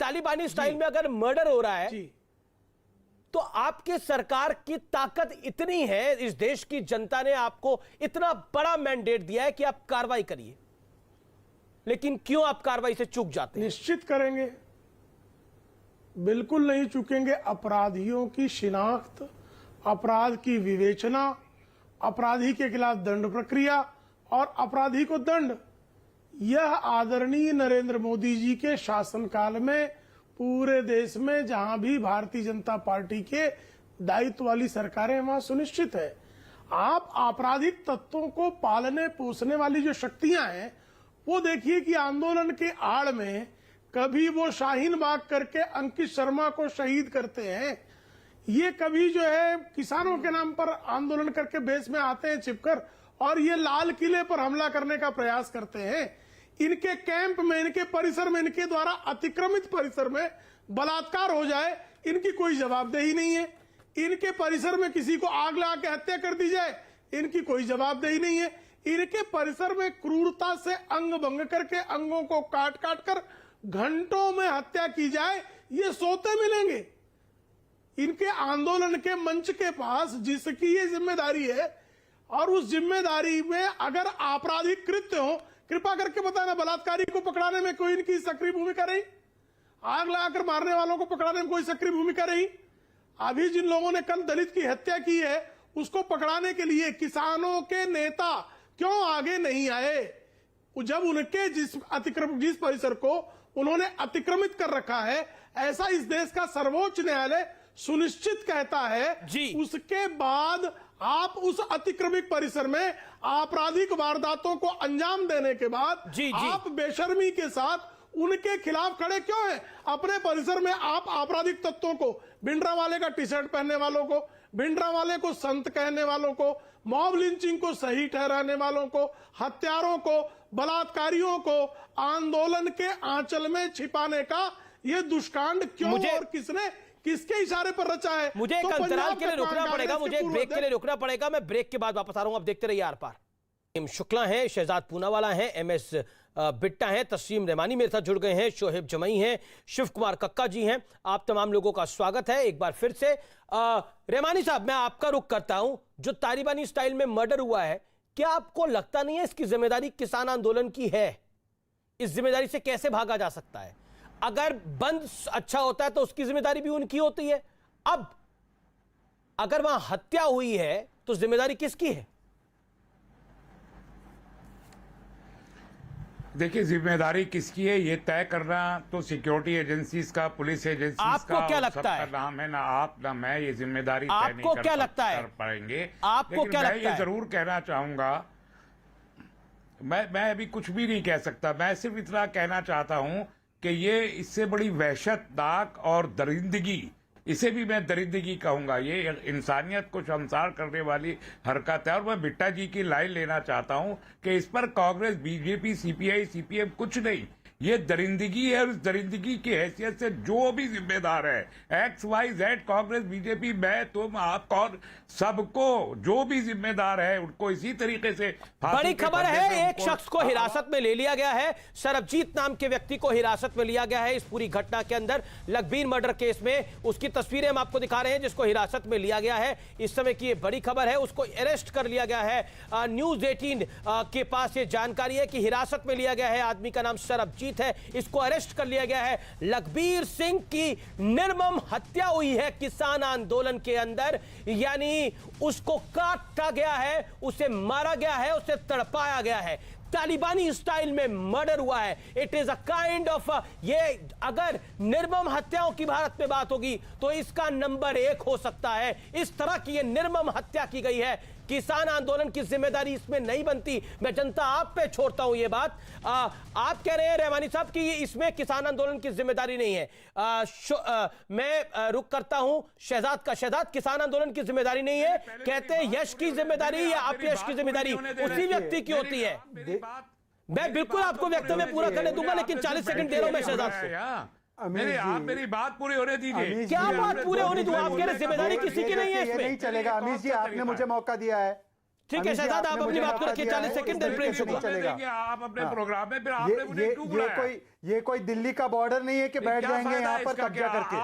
तालिबानी स्टाइल में अगर मर्डर हो रहा है तो आपके सरकार की ताकत इतनी है, इस देश की जनता ने आपको इतना बड़ा मैंडेट दिया है कि आप कार्रवाई करिए, लेकिन क्यों आप कार्रवाई से चूक जाते हैं? निश्चित करेंगे, बिल्कुल नहीं चूकेंगे। अपराधियों की शिनाख्त, अपराध की विवेचना, अपराधी के खिलाफ दंड प्रक्रिया और अपराधी को दंड, यह आदरणीय नरेंद्र मोदी जी के शासनकाल में पूरे देश में जहां भी भारतीय जनता पार्टी के दायित्व वाली सरकारें वहां सुनिश्चित है। आप आपराधिक तत्वों को पालने पोसने वाली जो शक्तियां हैं वो देखिए कि आंदोलन के आड़ में कभी वो शाहीन बाग करके अंकित शर्मा को शहीद करते हैं, ये कभी जो है किसानों के नाम पर आंदोलन करके बेस में आते हैं छिपकर, और ये लाल किले पर हमला करने का प्रयास करते हैं। इनके कैंप में, इनके परिसर में, इनके द्वारा अतिक्रमित परिसर में बलात्कार हो जाए, इनकी कोई जवाबदेही नहीं है। इनके परिसर में किसी को आग लगा के हत्या कर दी जाए, इनकी कोई जवाबदेही नहीं है। इनके परिसर में क्रूरता से अंग भंग करके अंगों को काट काट कर घंटों में हत्या की जाए, ये सोते मिलेंगे। इनके आंदोलन के मंच के पास जिसकी ये जिम्मेदारी है, और उस जिम्मेदारी में अगर आपराधिक कृत्य हो, कृपा करके बताना, बलात्कारी को पकड़ाने में कोई इनकी सक्रिय भूमिका रही? आग लगाकर मारने वालों को पकड़ाने में कोई सक्रिय भूमिका रही? अभी जिन लोगों ने कल दलित की हत्या की है उसको पकड़ाने के लिए किसानों के नेता क्यों आगे नहीं आए? जब उनके जिस परिसर को उन्होंने अतिक्रमित कर रखा है, ऐसा इस देश का सर्वोच्च न्यायालय सुनिश्चित कहता है जी। उसके बाद आप उस अतिक्रमित परिसर में आपराधिक वारदातों को अंजाम देने के बाद जी। आप बेशर्मी के साथ उनके खिलाफ खड़े क्यों हैं? अपने परिसर में आप आपराधिक तत्वों को, भिंडरावाले का टी शर्ट पहनने वालों को, भिंडरावाले को संत कहने वालों को, मॉब लिंचिंग को सही ठहराने वालों को, हत्यारों को, बलात्कारियों को आंदोलन के आंचल में छिपाने का ये दुष्कांड क्यों और किसने, किसके इशारे पर रचा है? मुझे एक अंतराल के लिए रुकना पड़ेगा, मुझे एक ब्रेक के लिए रुकना पड़ेगा। मैं ब्रेक के बाद वापस आ रहा हूं। आप देखते रहिए आर पार। एम शुक्ला हैं, शहजाद पूनावाला हैं, एमएस बिट्टा हैं, तस्लीम रहमानी मेरे साथ जुड़ गए हैं, शोहेब जमई हैं, शिव कुमार कक्का जी हैं। आप तमाम लोगों का स्वागत है एक बार फिर से। रहमानी साहब, मैं आपका रुख करता हूं। जो तालिबानी स्टाइल में मर्डर हुआ है, क्या आपको लगता नहीं है इसकी जिम्मेदारी किसान आंदोलन की है? इस जिम्मेदारी से कैसे भागा जा सकता है? अगर बंद अच्छा होता है तो उसकी जिम्मेदारी भी उनकी होती है। अब अगर वहां हत्या हुई है तो जिम्मेदारी किसकी है? देखिए, जिम्मेदारी किसकी है ये तय करना तो सिक्योरिटी एजेंसीज का, पुलिस एजेंसीज का, आपको क्या लगता है? सबका नाम है। ना आप ना मैं ये जिम्मेदारी तय नहीं आपको क्या लगता है? कर पाएंगे। आपको क्या लगता है? मैं ये जरूर कहना चाहूंगा, मैं अभी कुछ भी नहीं कह सकता। मैं सिर्फ इतना कहना चाहता हूं कि ये इससे बड़ी वहशतनाक और दरिंदगी, इसे भी मैं दरिंदगी कहूंगा, ये इंसानियत को शर्मसार करने वाली हरकत है। और मैं बिट्टा जी की लाइन लेना चाहता हूं कि इस पर कांग्रेस, बीजेपी, सीपीआई, सीपीएम कुछ नहीं, ये दरिंदगी है। और इस दरिंदगी की हैसियत से जो भी जिम्मेदार है, X Y Z, Congress, BJP, मैं, तुम, आप, कौन, सबको जो भी जिम्मेदार है उनको इसी तरीके से बड़ी खबर है, एक शख्स को हिरासत में ले लिया गया है। सरबजीत नाम के व्यक्ति को हिरासत में लिया गया है इस पूरी घटना के अंदर। लखबीर मर्डर केस में उसकी तस्वीरें हम आपको दिखा रहे हैं, जिसको हिरासत में लिया गया है। इस समय की ये बड़ी खबर है, उसको अरेस्ट कर लिया गया है। न्यूज 18 के पास ये जानकारी है कि हिरासत में लिया गया है आदमी का नाम सरबजीत बातचीत है, इसको अरेस्ट कर लिया गया है। लखबीर सिंह की निर्मम हत्या हुई है किसान आंदोलन के अंदर, यानी उसको काटा गया है, उसे मारा गया है, उसे तड़पाया गया है, तालिबानी स्टाइल में मर्डर हुआ है। It is a kind of, ये अगर निर्मम हत्याओं की भारत में बात होगी तो इसका नंबर 1 हो सकता है। इस तरह की ये निर्मम हत्या की गई है, किसान आंदोलन की जिम्मेदारी इसमें नहीं बनती। मैं जनता आप पे छोड़ता हूं ये बात। आप कह रहे हैं रहमानी साहब कि इसमें किसान आंदोलन की जिम्मेदारी नहीं है। मैं रुक करता हूं शहजाद का। शहजाद, किसान आंदोलन की जिम्मेदारी नहीं है, कहते हैं यश की जिम्मेदारी या अपयश की जिम्मेदारी उसी व्यक्ति की होती है। मैं बिल्कुल आपको वक्तव्य पूरा करने दूंगा, लेकिन 40 सेकंड दे रहा हूं मैं शहजाद को। आप मेरी बात पूरी होने दीजिए। क्या बात पूरे होने दूं? आप कह रहे जिम्मेदारी किसी की नहीं है इसमें। नहीं चलेगा अमीश जी, आपने मुझे मौका दिया है। ठीक है शहजाद, आप अपनी बात को रखिए। 40 सेकंड प्रेम शुक्ला चलेगा। आप अपने प्रोग्राम में, फिर आपने मुझे क्यों बुलाया? ये कोई दिल्ली का बॉर्डर नहीं है कि बैठ जाएंगे यहाँ पर कब्जा करके।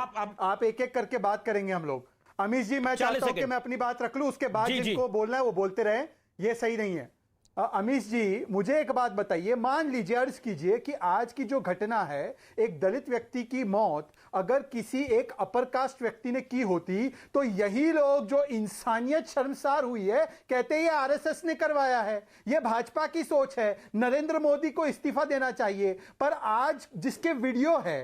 आप एक एक करके बात करेंगे हम लोग। अमीश जी, मैं चाहता हूं कि मैं अपनी बात रख लूं, उसके बाद जिनको बोलना है वो बोलते रहे। ये सही नहीं है। अमीश जी, मुझे एक बात बताइए, मान लीजिए, अर्ज कीजिए कि आज की जो घटना है, एक दलित व्यक्ति की मौत अगर किसी एक अपर कास्ट व्यक्ति ने की होती तो यही लोग जो इंसानियत शर्मसार हुई है कहते हैं ये आरएसएस ने करवाया है, ये भाजपा की सोच है, नरेंद्र मोदी को इस्तीफा देना चाहिए। पर आज जिसके वीडियो है,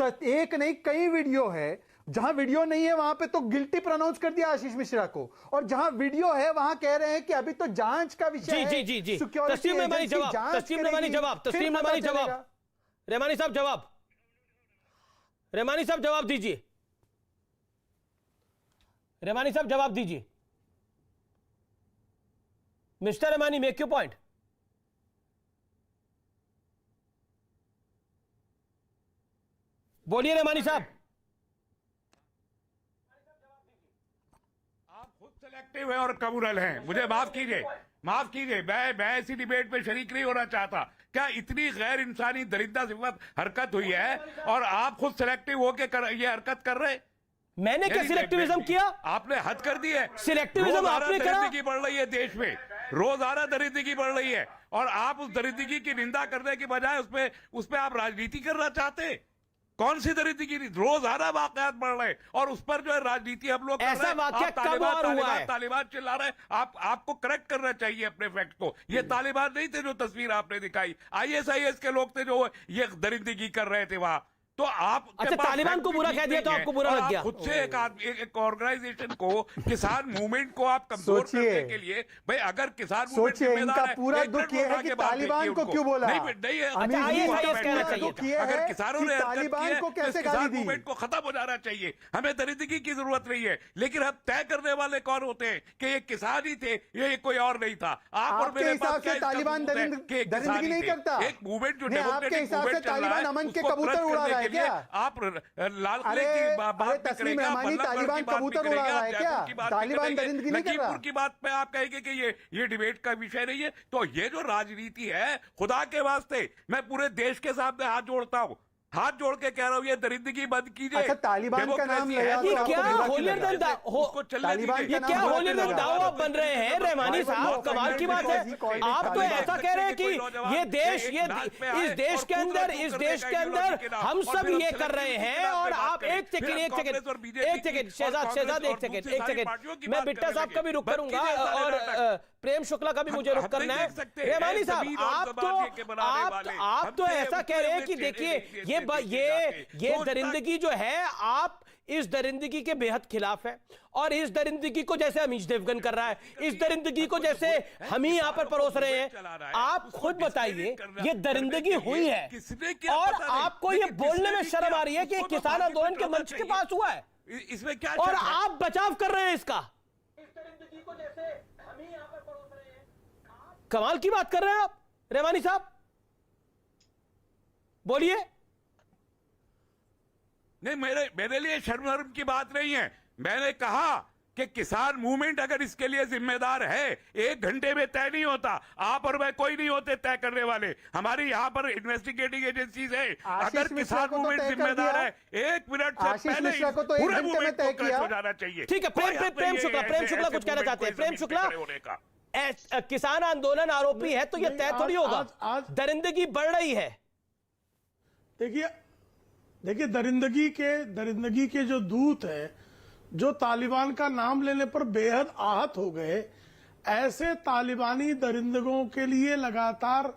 एक नहीं कई वीडियो है, जहां वीडियो नहीं है वहां पे तो गिल्टी प्रोनाउंस कर दिया आशीष मिश्रा को, और जहां वीडियो है वहां कह रहे हैं कि अभी तो जांच का विषय है। जी तस्लीम रहमानी जवाब, तस्लीम रहमानी जवाब, तस्लीम रहमानी जवाब, रहमानी साहब जवाब, रहमानी साहब जवाब दीजिए, रहमानी साहब जवाब दीजिए। Mister Rahmani, make your point. बोलिए रहमानी साहब। सेलेक्टिव है और कम्युनल हैं, मुझे माफ कीजिए, मैं ऐसी डिबेट में शरीक नहीं होना चाहता। क्या इतनी गैर इंसानी दरिंदा सिफत हरकत हुई है और आप खुद सेलेक्टिव होकर ये हरकत कर रहे? मैंने क्या सिलेक्टिविज्म किया? आपने हद कर दी है। सिलेक्टिविज्म आपने करा। दरिंदगी बढ़ रही है देश में, रोजाना दरिंदगी बढ़ रही है, और आप उस दरिंदगी की निंदा करने के बजाय उसपे आप राजनीति करना चाहते। कौन सी दरिंदगी? रोजाना वाकयात बढ़ रहे हैं और उस पर जो है राजनीति हम लोग ऐसा वाकया कब और हुआ है? तालिबान चिल्ला रहे हैं। आपको करेक्ट करना चाहिए अपने फैक्ट को। ये तालिबान नहीं थे जो तस्वीर आपने दिखाई, ISIS के लोग थे जो ये दरिंदगी कर रहे थे वहां। तो आप अच्छा, तालिबान को बुरा कह दिया तो आपको बुरा लग गया? खुद से एक ऑर्गेनाइजेशन को, किसान मूवमेंट को आप कमजोर करने के लिए, भाई अगर किसान मूवमेंट इनका पूरा दुख ये है कि तालिबान को क्यों बोला? अगर किसानों ने तालिबान को कैसे गाली दी? मूवमेंट को खत्म हो जाना चाहिए। हमें दरिंदगी की जरूरत नहीं है, लेकिन हम तय करने वाले कौन होते हैं कि ये किसान ही थे, ये कोई और नहीं था। आप और मेरे हिसाब से तालिबान दरिंदगी नहीं करता। एक मूवमेंट जो डेमोक्रेटिक मूवमेंट चल रहा है, तालिबान के कबूतर उड़ा रहा है क्या? आप लाल किले की बात तस्लीम रहमानी, तालिबान कबूतर उड़ा रहा है क्या? तालिबान दरिंदगी नहीं कर रहा। लखीमपुर की बात पे आप कहेंगे कि ये डिबेट का विषय नहीं है। तो ये जो राजनीति है, खुदा के वास्ते मैं पूरे देश के सामने हाथ जोड़ के कह रहा हूँ, ये दरिंदगी बंद कीजिए। अच्छा, तालिबान का नाम लिया तो ये क्या होलियर देन दावा बन रहे हैं रहमानी साहब? कमाल की बात है। आप तो ऐसा कह रहे हैं कि ये देश, इस देश के अंदर हम सब ये कर रहे हैं, और आप एक सेकंड शहजाद, एक सेकंड मैं बिट्टा साहब का भी रुख करूंगा और प्रेम शुक्ला का भी मुझे रुख करना है। रहमानी साहब, आप तो ऐसा कह रहे हैं कि देखिए ये दरिंदगी जो है, आप इस दरिंदगी के बेहद खिलाफ है, और इस दरिंदगी को जैसे अमीश देवगन कर रहा है, इस दरिंदगी को जैसे हम ही यहां पर परोस रहे हैं। आप खुद बताइए, ये दरिंदगी हुई है और आपको ये बोलने में शर्म आ रही है कि किसान आंदोलन के मंच के पास हुआ है, इसमें क्या, और आप बचाव कर रहे हैं इसका। इस दरिंदगी को जैसे हम ही यहां पर परोस रहे हैं। कमाल की बात कर रहे हैं आप रहमानी साहब, बोलिए। नहीं, मेरे लिए शर्म की बात नहीं है। मैंने कहा कि किसान मूवमेंट अगर इसके लिए जिम्मेदार है, 1 घंटे में तय नहीं होता। आप और मैं कोई नहीं होते तय करने वाले। हमारी यहाँ पर इन्वेस्टिगेटिंग एजेंसीज है। अगर किसान मूवमेंट जिम्मेदार है, 1 मिनट से पहले पूरे मूवमेंट को क्रैश हो जाना चाहिए। ठीक है, प्रेम शुक्ला कुछ कहना चाहते हैं। प्रेम शुक्ला, किसान आंदोलन आरोपी है तो यह तय थोड़ी होगा। दरिंदगी बढ़ रही है, देखिए दरिंदगी के जो दूत है, जो तालिबान का नाम लेने पर बेहद आहत हो गए, ऐसे तालिबानी दरिंदगों के लिए लगातार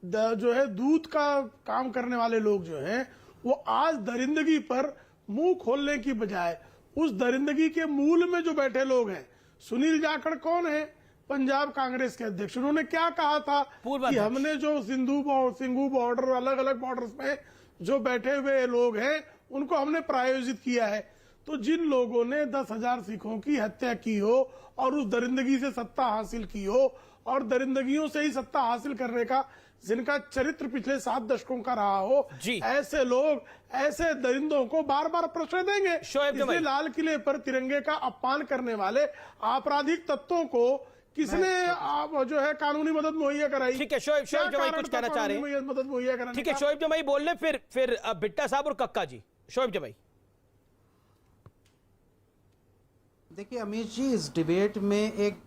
जो है दूत का काम करने वाले लोग जो हैं, वो आज दरिंदगी पर मुंह खोलने की बजाय उस दरिंदगी के मूल में जो बैठे लोग हैं, सुनील जाखड़ कौन है? पंजाब कांग्रेस के अध्यक्ष। उन्होंने क्या कहा था कि हमने जो सिंघू बॉर्डर, अलग अलग बॉर्डर्स में जो बैठे हुए लोग हैं, उनको हमने प्रायोजित किया है। तो जिन लोगों ने 10,000 सिखों की हत्या की हो और उस दरिंदगी से सत्ता हासिल की हो और दरिंदगियों से ही सत्ता हासिल करने का जिनका चरित्र पिछले 7 दशकों का रहा हो, ऐसे लोग ऐसे दरिंदों को बार बार प्रश्रय देंगे। इसलिए लाल किले पर तिरंगे का अपमान करने वाले आपराधिक तत्वों को किसने जो है कानूनी मदद मुहैया कराई? ठीक है, शोएब जमाई कुछ कहना चाह रहे हैं, मदद मुहैया कराने। ठीक है, शोएब जमाई बोल ले, फिर बिट्टा साहब और कक्का जी। शोएब जमाई। देखिए अमीश जी, इस डिबेट में एक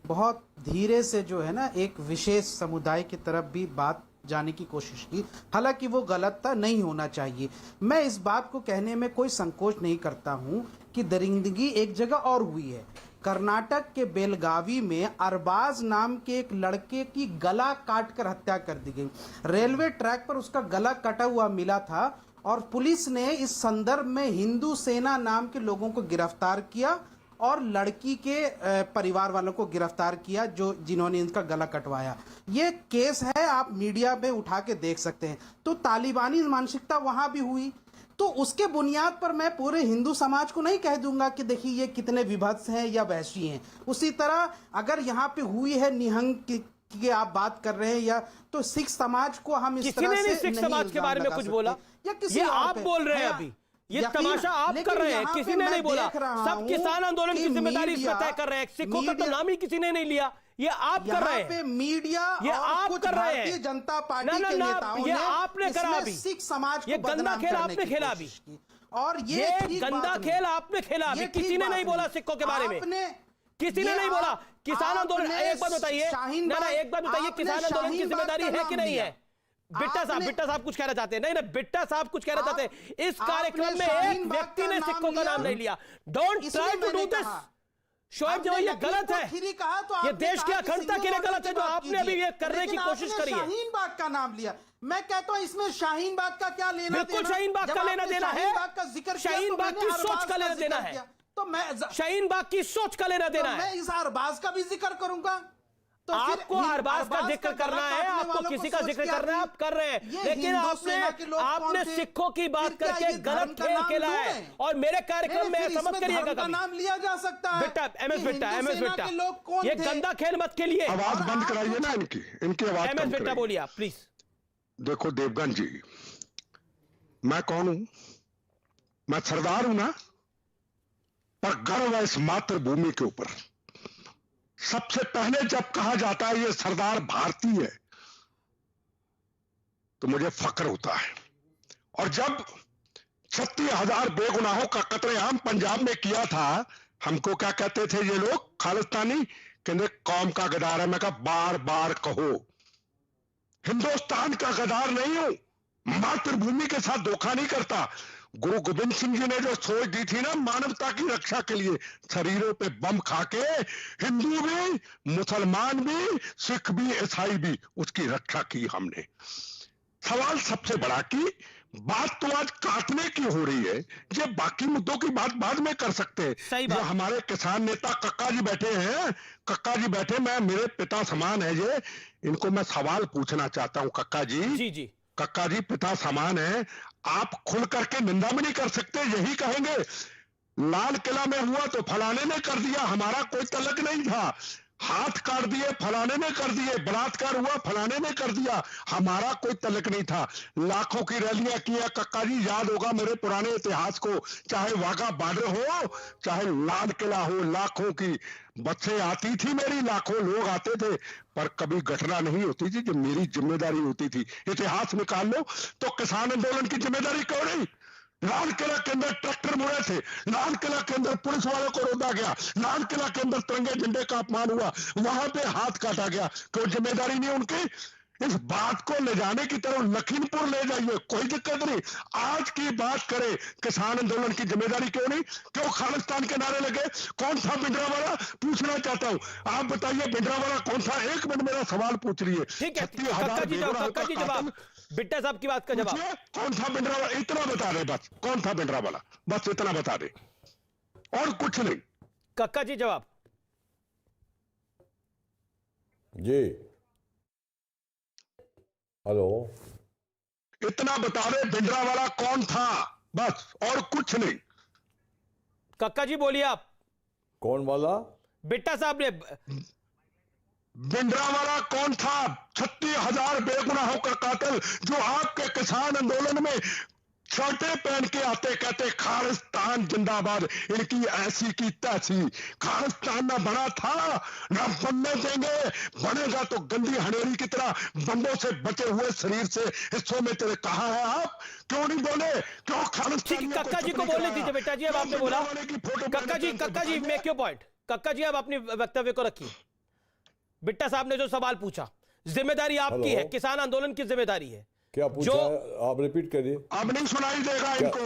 बहुत धीरे से जो है ना एक विशेष समुदाय की तरफ भी बात जाने की कोशिश की, हालांकि वो गलत था, नहीं होना चाहिए। मैं इस बात को कहने में कोई संकोच नहीं करता हूं कि दरिंदगी एक जगह और हुई है। कर्नाटक के बेलगावी में अरबाज नाम के एक लड़के की गला काटकर हत्या कर दी गई। रेलवे ट्रैक पर उसका गला कटा हुआ मिला था और पुलिस ने इस संदर्भ में हिंदू सेना नाम के लोगों को गिरफ्तार किया और लड़की के परिवार वालों को गिरफ्तार किया जिन्होंने इनका गला कटवाया। ये केस है, आप मीडिया में उठा के देख सकते हैं। तो तालिबानी मानसिकता वहां भी हुई, तो उसके बुनियाद पर मैं पूरे हिंदू समाज को नहीं कह दूंगा कि देखिए ये कितने विभत्स हैं या वहशी हैं। उसी तरह अगर यहाँ पे हुई है निहंग की आप बात कर रहे हैं, या तो सिख समाज को हम इस तरह से सिख समाज के बारे में कुछ बोला या किसी आप बोल रहे हैं? अभी ये तमाशा आप कर रहे हैं, किसी ने नहीं बोला। सब किसान आंदोलन की जिम्मेदारी इसमें तय कर रहे हैं। सिखों का तो नाम ही किसी ने नहीं लिया, ये आप कर रहे हैं। मीडिया ये आप कर रहे हैं। भारतीय जनता पार्टी के नेताओं ये आपने करा अभी, सिख समाज को ये गंदा खेल आपने खेला अभी, और ये गंदा खेल आपने खेला अभी। किसी ने नहीं बोला सिखों के बारे में, किसी ने नहीं बोला। किसान आंदोलन, एक बात बताइए, एक बात बताइए, किसान आंदोलन की जिम्मेदारी है कि नहीं है? बिट्टा साहब कुछ कहना चाहते हैं? नहीं, बिट्टा साहब कुछ कहना चाहते हैं। इस कार्यक्रम में एक व्यक्ति ने सिखों का नाम नहीं लिया। Don't try to do this. Shoaib जमाई, ये गलत है, ये देश की अखंडता के लिए गलत है जो आपने अभी ये करने की कोशिश करी है। शाहीन बाग का नाम लिया, मैं कहता हूं इसमें शाहीन बाग का क्या लेना देना? बिल्कुल शाहीन बाग का लेना देना है, शाहीन बाग की सोच का लेना देना है। तो मैं शाहीन बाग की सोच का लेना देना है। मैं इस अरबाज का भी जिक्र करूंगा। तो आपको अरबाज का जिक्र करना है, आपको किसी का जिक्र करना है, आप कर रहे हैं। लेकिन आपने सिखों की बात करके गलत खेल खेला है और मेरे कार्यक्रम में ऐसा मत करिएगा। कभी नाम लिया जा सकता है। एमएस बिट्टा, ये गंदा खेल मत खेलिए। आवाज बंद कराइए ना इनकी आवाज। एमएस बिट्टा बोलिए आप प्लीज। देखो देवगन जी, मैं कौन हूं? मैं सरदार हूं ना, पर गर्व है इस मातृभूमि के ऊपर। सबसे पहले जब कहा जाता है ये सरदार भारतीय है, तो मुझे फक्र होता है। और जब 36,000 बेगुनाहों का कत्लेआम पंजाब में किया था, हमको क्या कहते थे ये लोग खालिस्तानी? कहते कौम का गद्दार है। मैं कहा बार बार कहो, हिंदुस्तान का गद्दार नहीं हूं, मातृभूमि के साथ धोखा नहीं करता। गुरु गोविंद सिंह जी ने जो सोच दी थी ना मानवता की रक्षा के लिए, शरीरों पे बम खाके हिंदू भी, मुसलमान भी, सिख भी, ईसाई भी, उसकी रक्षा की हमने। सवाल सबसे बड़ा कि बात तो आज काटने की हो रही है, ये बाकी मुद्दों की बात बाद में कर सकते हैं। जो हमारे किसान नेता कक्का जी बैठे हैं, कक्का जी बैठे, मैं मेरे पिता समान है ये, इनको मैं सवाल पूछना चाहता हूं। कक्का जी, कक्का जी पिता समान है, आप खुल करके निंदा भी नहीं कर सकते। यही कहेंगे लाल किला में हुआ तो फलाने ने कर दिया, हमारा कोई तलक नहीं था। हाथ काट दिए फलाने ने कर दिए, बलात्कार हुआ फलाने ने कर दिया, हमारा कोई तलक नहीं था। लाखों की रैलियां की है कक्का जी, याद होगा मेरे पुराने इतिहास को, चाहे वाघा बॉर्डर हो, चाहे लाल किला हो, लाखों की बसें आती थी मेरी, लाखों लोग आते थे, पर कभी घटना नहीं होती थी जो मेरी जिम्मेदारी होती थी। इतिहास निकाल लो तो किसान आंदोलन की जिम्मेदारी क्यों नहीं? लाल किला के अंदर ट्रैक्टर मुड़े थे, लाल किला के अंदर पुलिस वालों को रोका गया, लाल किला के अंदर तिरंगे झंडे का अपमान हुआ, वहां पे हाथ काटा गया, कोई जिम्मेदारी नहीं उनकी? इस बात को ले जाने की तरफ लखीमपुर ले जाइए, कोई दिक्कत नहीं। आज की बात करें किसान आंदोलन की जिम्मेदारी क्यों नहीं, क्यों खालिस्तान के नारे लगे, कौन था भिंडरावाला, पूछना चाहता हूं। आप बताइए भिंडरावाला कौन था, 1 मिनट मेरा सवाल पूछ लीजिए। ठीक है कक्का जी जवाब, बिट्टा साहब की बात का जवाब। कौन था भिंडरावाला, इतना बता दे बस, कौन था भिंडरावाला, बस इतना बता दे और कुछ नहीं। कक्का जी जवाब। जी हेलो, इतना बता दे भिंडरावाला कौन था, बस और कुछ नहीं। कक्का जी बोलिए आप। कौन वाला? बिट्टा साहब ने। भिंडरावाला कौन था? 36,000 बेगुनाहों का कातिल जो आपके किसान आंदोलन में शर्टें पहन के आते कहते खालिस्तान जिंदाबाद, इनकी ऐसी की तैसी। खालिस्तान ना बना था ना बनने देंगे, बनेगा तो गंदी हनेरी की तरह बंदों से बचे हुए शरीर से हिस्सों में तेरे। कहा है आप, क्यों नहीं बोले, क्यों खालिस्तान? कक्का जी को बोलने दीजिए बेटा जी, अब आपने बोला। कक्का जी मेक योर पॉइंट। कक्का जी अब अपनी वक्तव्य को रखिए। बिट्टा साहब ने जो सवाल पूछा, जिम्मेदारी आपकी है, किसान आंदोलन की जिम्मेदारी है। क्या पूछा आप रिपीट करिए। अब नहीं सुनाई देगा इनको।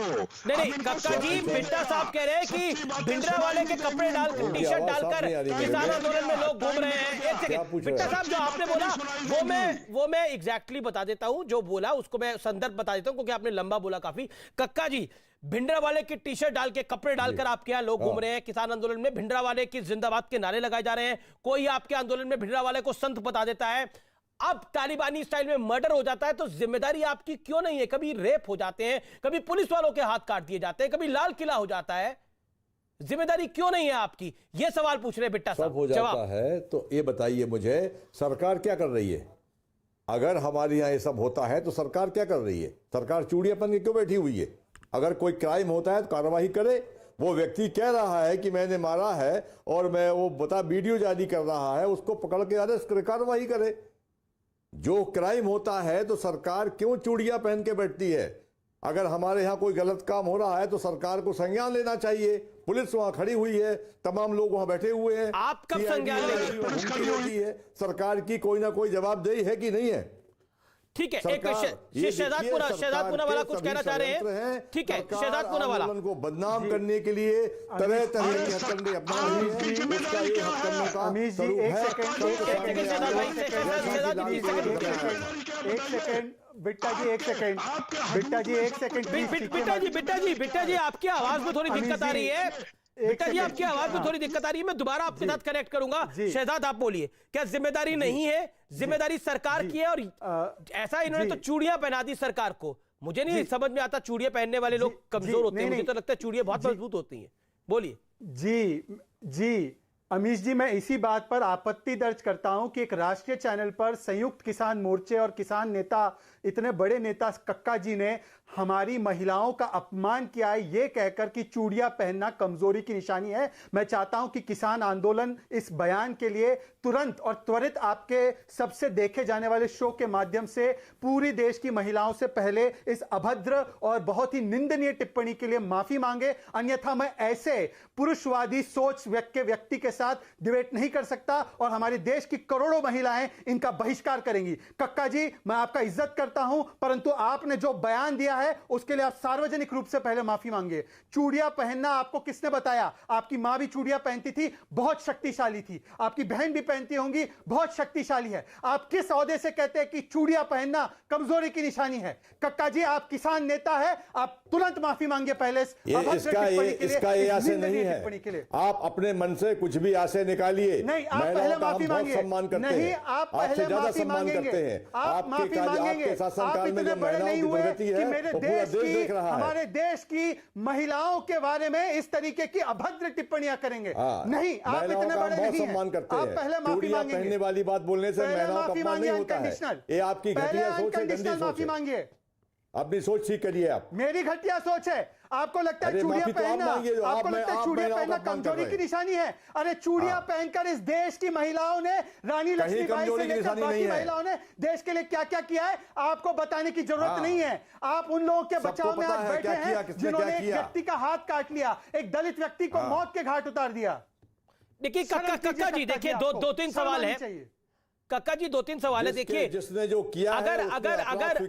नहीं कक्का जी, बिट्टा साहब कह रहे हैं कि भिंडरावाले के कपड़े डालकर, टी शर्ट डालकर किसान आंदोलन में लोग घूम रहे हैं। एक सेकंड बिट्टा साहब, जो आपने बोला वो मैं एग्जैक्टली बता देता हूं। जो बोला उसको मैं संदर्भ बता देता हूं, क्योंकि आपने लंबा बोला काफी। कक्का जी, भिंडरावाले की टी शर्ट डाल के, कपड़े डालकर आपके यहाँ लोग घूम रहे हैं किसान आंदोलन में, भिंडरावाले की जिंदाबाद के नारे लगाए जा रहे हैं। कोई आपके आंदोलन में भिंडरावाले को संत बता देता है। अब तालिबानी स्टाइल में मर्डर हो जाता है, तो जिम्मेदारी आपकी क्यों नहीं है? कभी रेप हो जाते हैं, कभी पुलिस वालों के हाथ काट दिए जाते हैं, कभी लाल किला हो जाता है, जिम्मेदारी क्यों नहीं है आपकी? ये सवाल पूछ रहे बिट्टा साहब। सब हो जाता है तो ये बताइए मुझे, सरकार क्या कर रही है? अगर हमारे यहाँ ये सब होता है तो सरकार क्या कर रही है? सरकार चूड़ियां पहन के क्यों बैठी हुई है? अगर कोई क्राइम होता है तो कार्रवाई करे। वो व्यक्ति कह रहा है कि मैंने मारा है और मैं वो बता वीडियो जारी कर रहा है, उसको पकड़ के अरेस्ट करे, कार्रवाई करे। जो क्राइम होता है तो सरकार क्यों चूड़ियां पहन के बैठती है? अगर हमारे यहाँ कोई गलत काम हो रहा है तो सरकार को संज्ञान लेना चाहिए। पुलिस वहां खड़ी हुई है, तमाम लोग वहां बैठे हुए हैं। आप कब संज्ञान लेंगे? सरकार की कोई ना कोई जवाबदेही है कि नहीं है? ठीक है, एक शहजाद पूनावाला कुछ कहना चाह रहे हैं। ठीक है, शहजाद पूनावाला को बदनाम करने के लिए तरह तरह की हथकंडे अपना रही है। अमीश जी एक सेकंड, बिट्टा जी एक सेकंड, बिट्टा जी आपकी आवाज में थोड़ी दिक्कत आ रही है। बिट्टा जी आपकी आवाज में थोड़ी दिक्कत आ रही है, मैं दोबारा आपके साथ कनेक्ट करूंगा। शहजाद आप बोलिए, क्या जिम्मेदारी नहीं है? जिम्मेदारी सरकार की है, और ऐसा इन्होंने तो चूड़ियां पहना दी सरकार को। मुझे नहीं समझ में आता, चूड़ियां पहनने वाले लोग कमजोर होते हैं, मुझे तो लगता है चूड़ियां बहुत मजबूत होती हैं। बोलिए। जी अमीश जी, मैं इसी बात पर आपत्ति दर्ज करता हूं कि एक राष्ट्रीय चैनल पर संयुक्त किसान मोर्चे और किसान नेता, इतने बड़े नेता कक्का जी ने हमारी महिलाओं का अपमान किया है, यह कहकर कि चूड़ियां पहनना कमजोरी की निशानी है। मैं चाहता हूं कि किसान आंदोलन इस बयान के लिए तुरंत और त्वरित आपके सबसे देखे जाने वाले शो के माध्यम से पूरी देश की महिलाओं से पहले इस अभद्र और बहुत ही निंदनीय टिप्पणी के लिए माफी मांगे। अन्यथा मैं ऐसे पुरुषवादी सोच के व्यक्ति के साथ डिबेट नहीं कर सकता, और हमारे देश की करोड़ों महिलाएं इनका बहिष्कार करेंगी। कक्का जी, मैं आपका इज्जत करता हूं, परंतु आपने जो बयान दिया है उसके लिए आप सार्वजनिक रूप से पहले माफी मांगे। चूड़ियां पहनना आपको किसने बताया? आपकी मां भी चूड़ियां पहनती थी, बहुत शक्तिशाली थी। आपकी बहन भी पहनती होंगी, बहुत शक्तिशाली है। आप किस ओहदे से कहते हैं कि चूड़ियां पहनना कमजोरी की निशानी है? कक्का जी, आप किसान नेता है, आप तुरंत माफी मांगे पहले इसका ये आशय नहीं है। आप अपने मन से कुछ भी आशय निकालिए। नहीं, आप पहले माफी मांगे। सम्मान करते नहीं, हैं, आप पहले माफी मांगेंगे। आप माफी मांगेंगे। आप इतने बड़े नहीं हुए कि हमारे देश की महिलाओं के बारे में इस तरीके की अभद्र टिप्पणियां करेंगे। नहीं, आप इतने बड़े नहीं हैं। आप पहले माफी मांगेंगे। पहनने वाली बात बोलने से महिलाओं का अपमान नहीं होता है। ये आपकी घटिया सोच है, गंदी सोच है। मांगिए, अपनी सोच ठीक करिए। आप मेरी घटिया सोच है। आपको लगता है चूड़ियां पहनना, आपको लगता है चूड़ियां पहनना कमजोरी की निशानी है? अरे चूड़ियां पहनकर इस देश की महिलाओं ने, रानी लक्ष्मीबाई से लेकर बाकी महिलाओं ने देश के लिए क्या क्या किया है, आपको बताने की जरूरत नहीं है। आप उन लोगों के बचाव में आज बैठे हैं जिन्होंने एक व्यक्ति का हाथ काट लिया, एक दलित व्यक्ति को मौत के घाट उतार दिया। देखिए कक्का जी, देखिए दो तीन सवाल है। कक्का जी 2-3 सवाल है। देखिए जिसने जो किया अगर है, अगर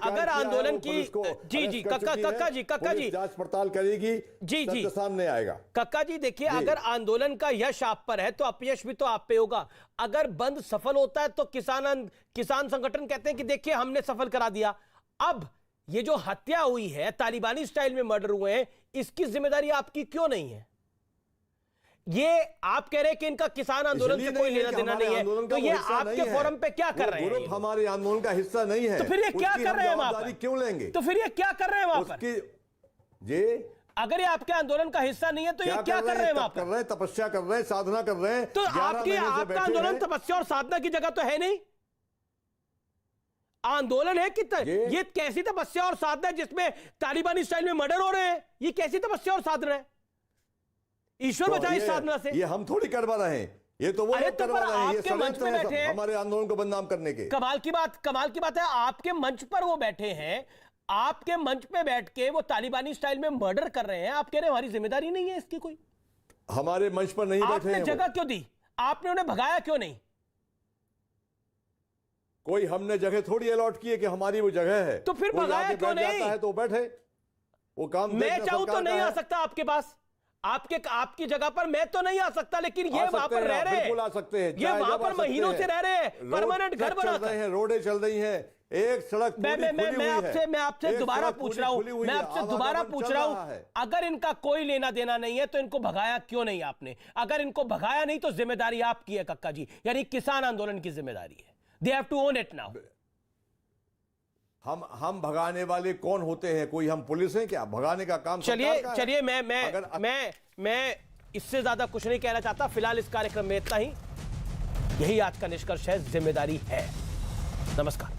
अगर आंदोलन की जी कक्का जी जांच पड़ताल करेगी, जी सत्य सामने आएगा। कक्का जी देखिए, अगर आंदोलन का यश आप पर है तो अपयश भी तो आप पे होगा। अगर बंद सफल होता है तो किसान संगठन कहते हैं कि देखिए हमने सफल करा दिया। अब ये जो हत्या हुई है, तालिबानी स्टाइल में मर्डर हुए हैं, इसकी जिम्मेदारी आपकी क्यों नहीं है? ये आप कह रहे हैं कि इनका किसान आंदोलन से कोई लेना देना नहीं है, तो ये आपके फोरम पे क्या कर रहे हैं? ग्रुप हमारे आंदोलन का हिस्सा नहीं है, तो फिर ये क्या कर रहे हैं वहां पर? क्यों लेंगे? तो फिर ये क्या कर रहे हैं वहां पर? ये अगर ये आपके आंदोलन का हिस्सा नहीं है तो ये क्या कर रहे हैं वहां पर? कर रहे हैं, तपस्या कर रहे हैं, साधना कर रहे हैं। तो आपका आंदोलन तपस्या और साधना की जगह तो है नहीं। आंदोलन है कि ये कैसी तपस्या और साधना है जिसमें तालिबानी स्टाइल में मर्डर हो रहे हैं? ये कैसी तपस्या और साधना है? ईश्वर बचाए इस साधना से। ये हम थोड़ी करवा रहे हैं, ये तो वो लोग करवा रहे हैं। आपके मंच पे बैठे हैं हमारे आंदोलन को बदनाम करने के। कमाल की बात है, आपके मंच पर वो बैठे हैं, आपके मंच पे बैठ के वो तालिबानी स्टाइल में मर्डर कर रहे हैं। आप कह रहे हैं हमारी जिम्मेदारी नहीं है इसकी कोई? हमारे मंच पर नहीं बैठे हैं। आपने जगह क्यों दी? आपने उन्हें भगाया क्यों नहीं? कोई हमने जगह थोड़ी अलॉट की है कि हमारी वो जगह है। तो फिर भगाया क्यों नहीं? है तो बैठे, वो काम मैं चाहूं तो नहीं आ सकता आपके पास, आपकी जगह पर मैं तो नहीं आ सकता, लेकिन ये वहां पर रह रहे हैं, आ सकते हैं, ये वहां पर महीनों से रह रहे हैं, परमानेंट घर बना रहे हैं, रोडें चल रही हैं, एक सड़क मैं आपसे दोबारा पूछ रहा हूं, अगर इनका कोई लेना देना नहीं है तो इनको भगाया क्यों नहीं आपने? अगर इनको भगाया नहीं तो जिम्मेदारी आपकी है कक्का जी, यानी किसान आंदोलन की जिम्मेदारी है। They have to own it now. हम भगाने वाले कौन होते हैं? कोई हम पुलिस हैं क्या? भगाने का काम चलिए मैं इससे ज्यादा कुछ नहीं कहना चाहता। फिलहाल इस कार्यक्रम में इतना ही। यही आज का निष्कर्ष है, जिम्मेदारी है। नमस्कार।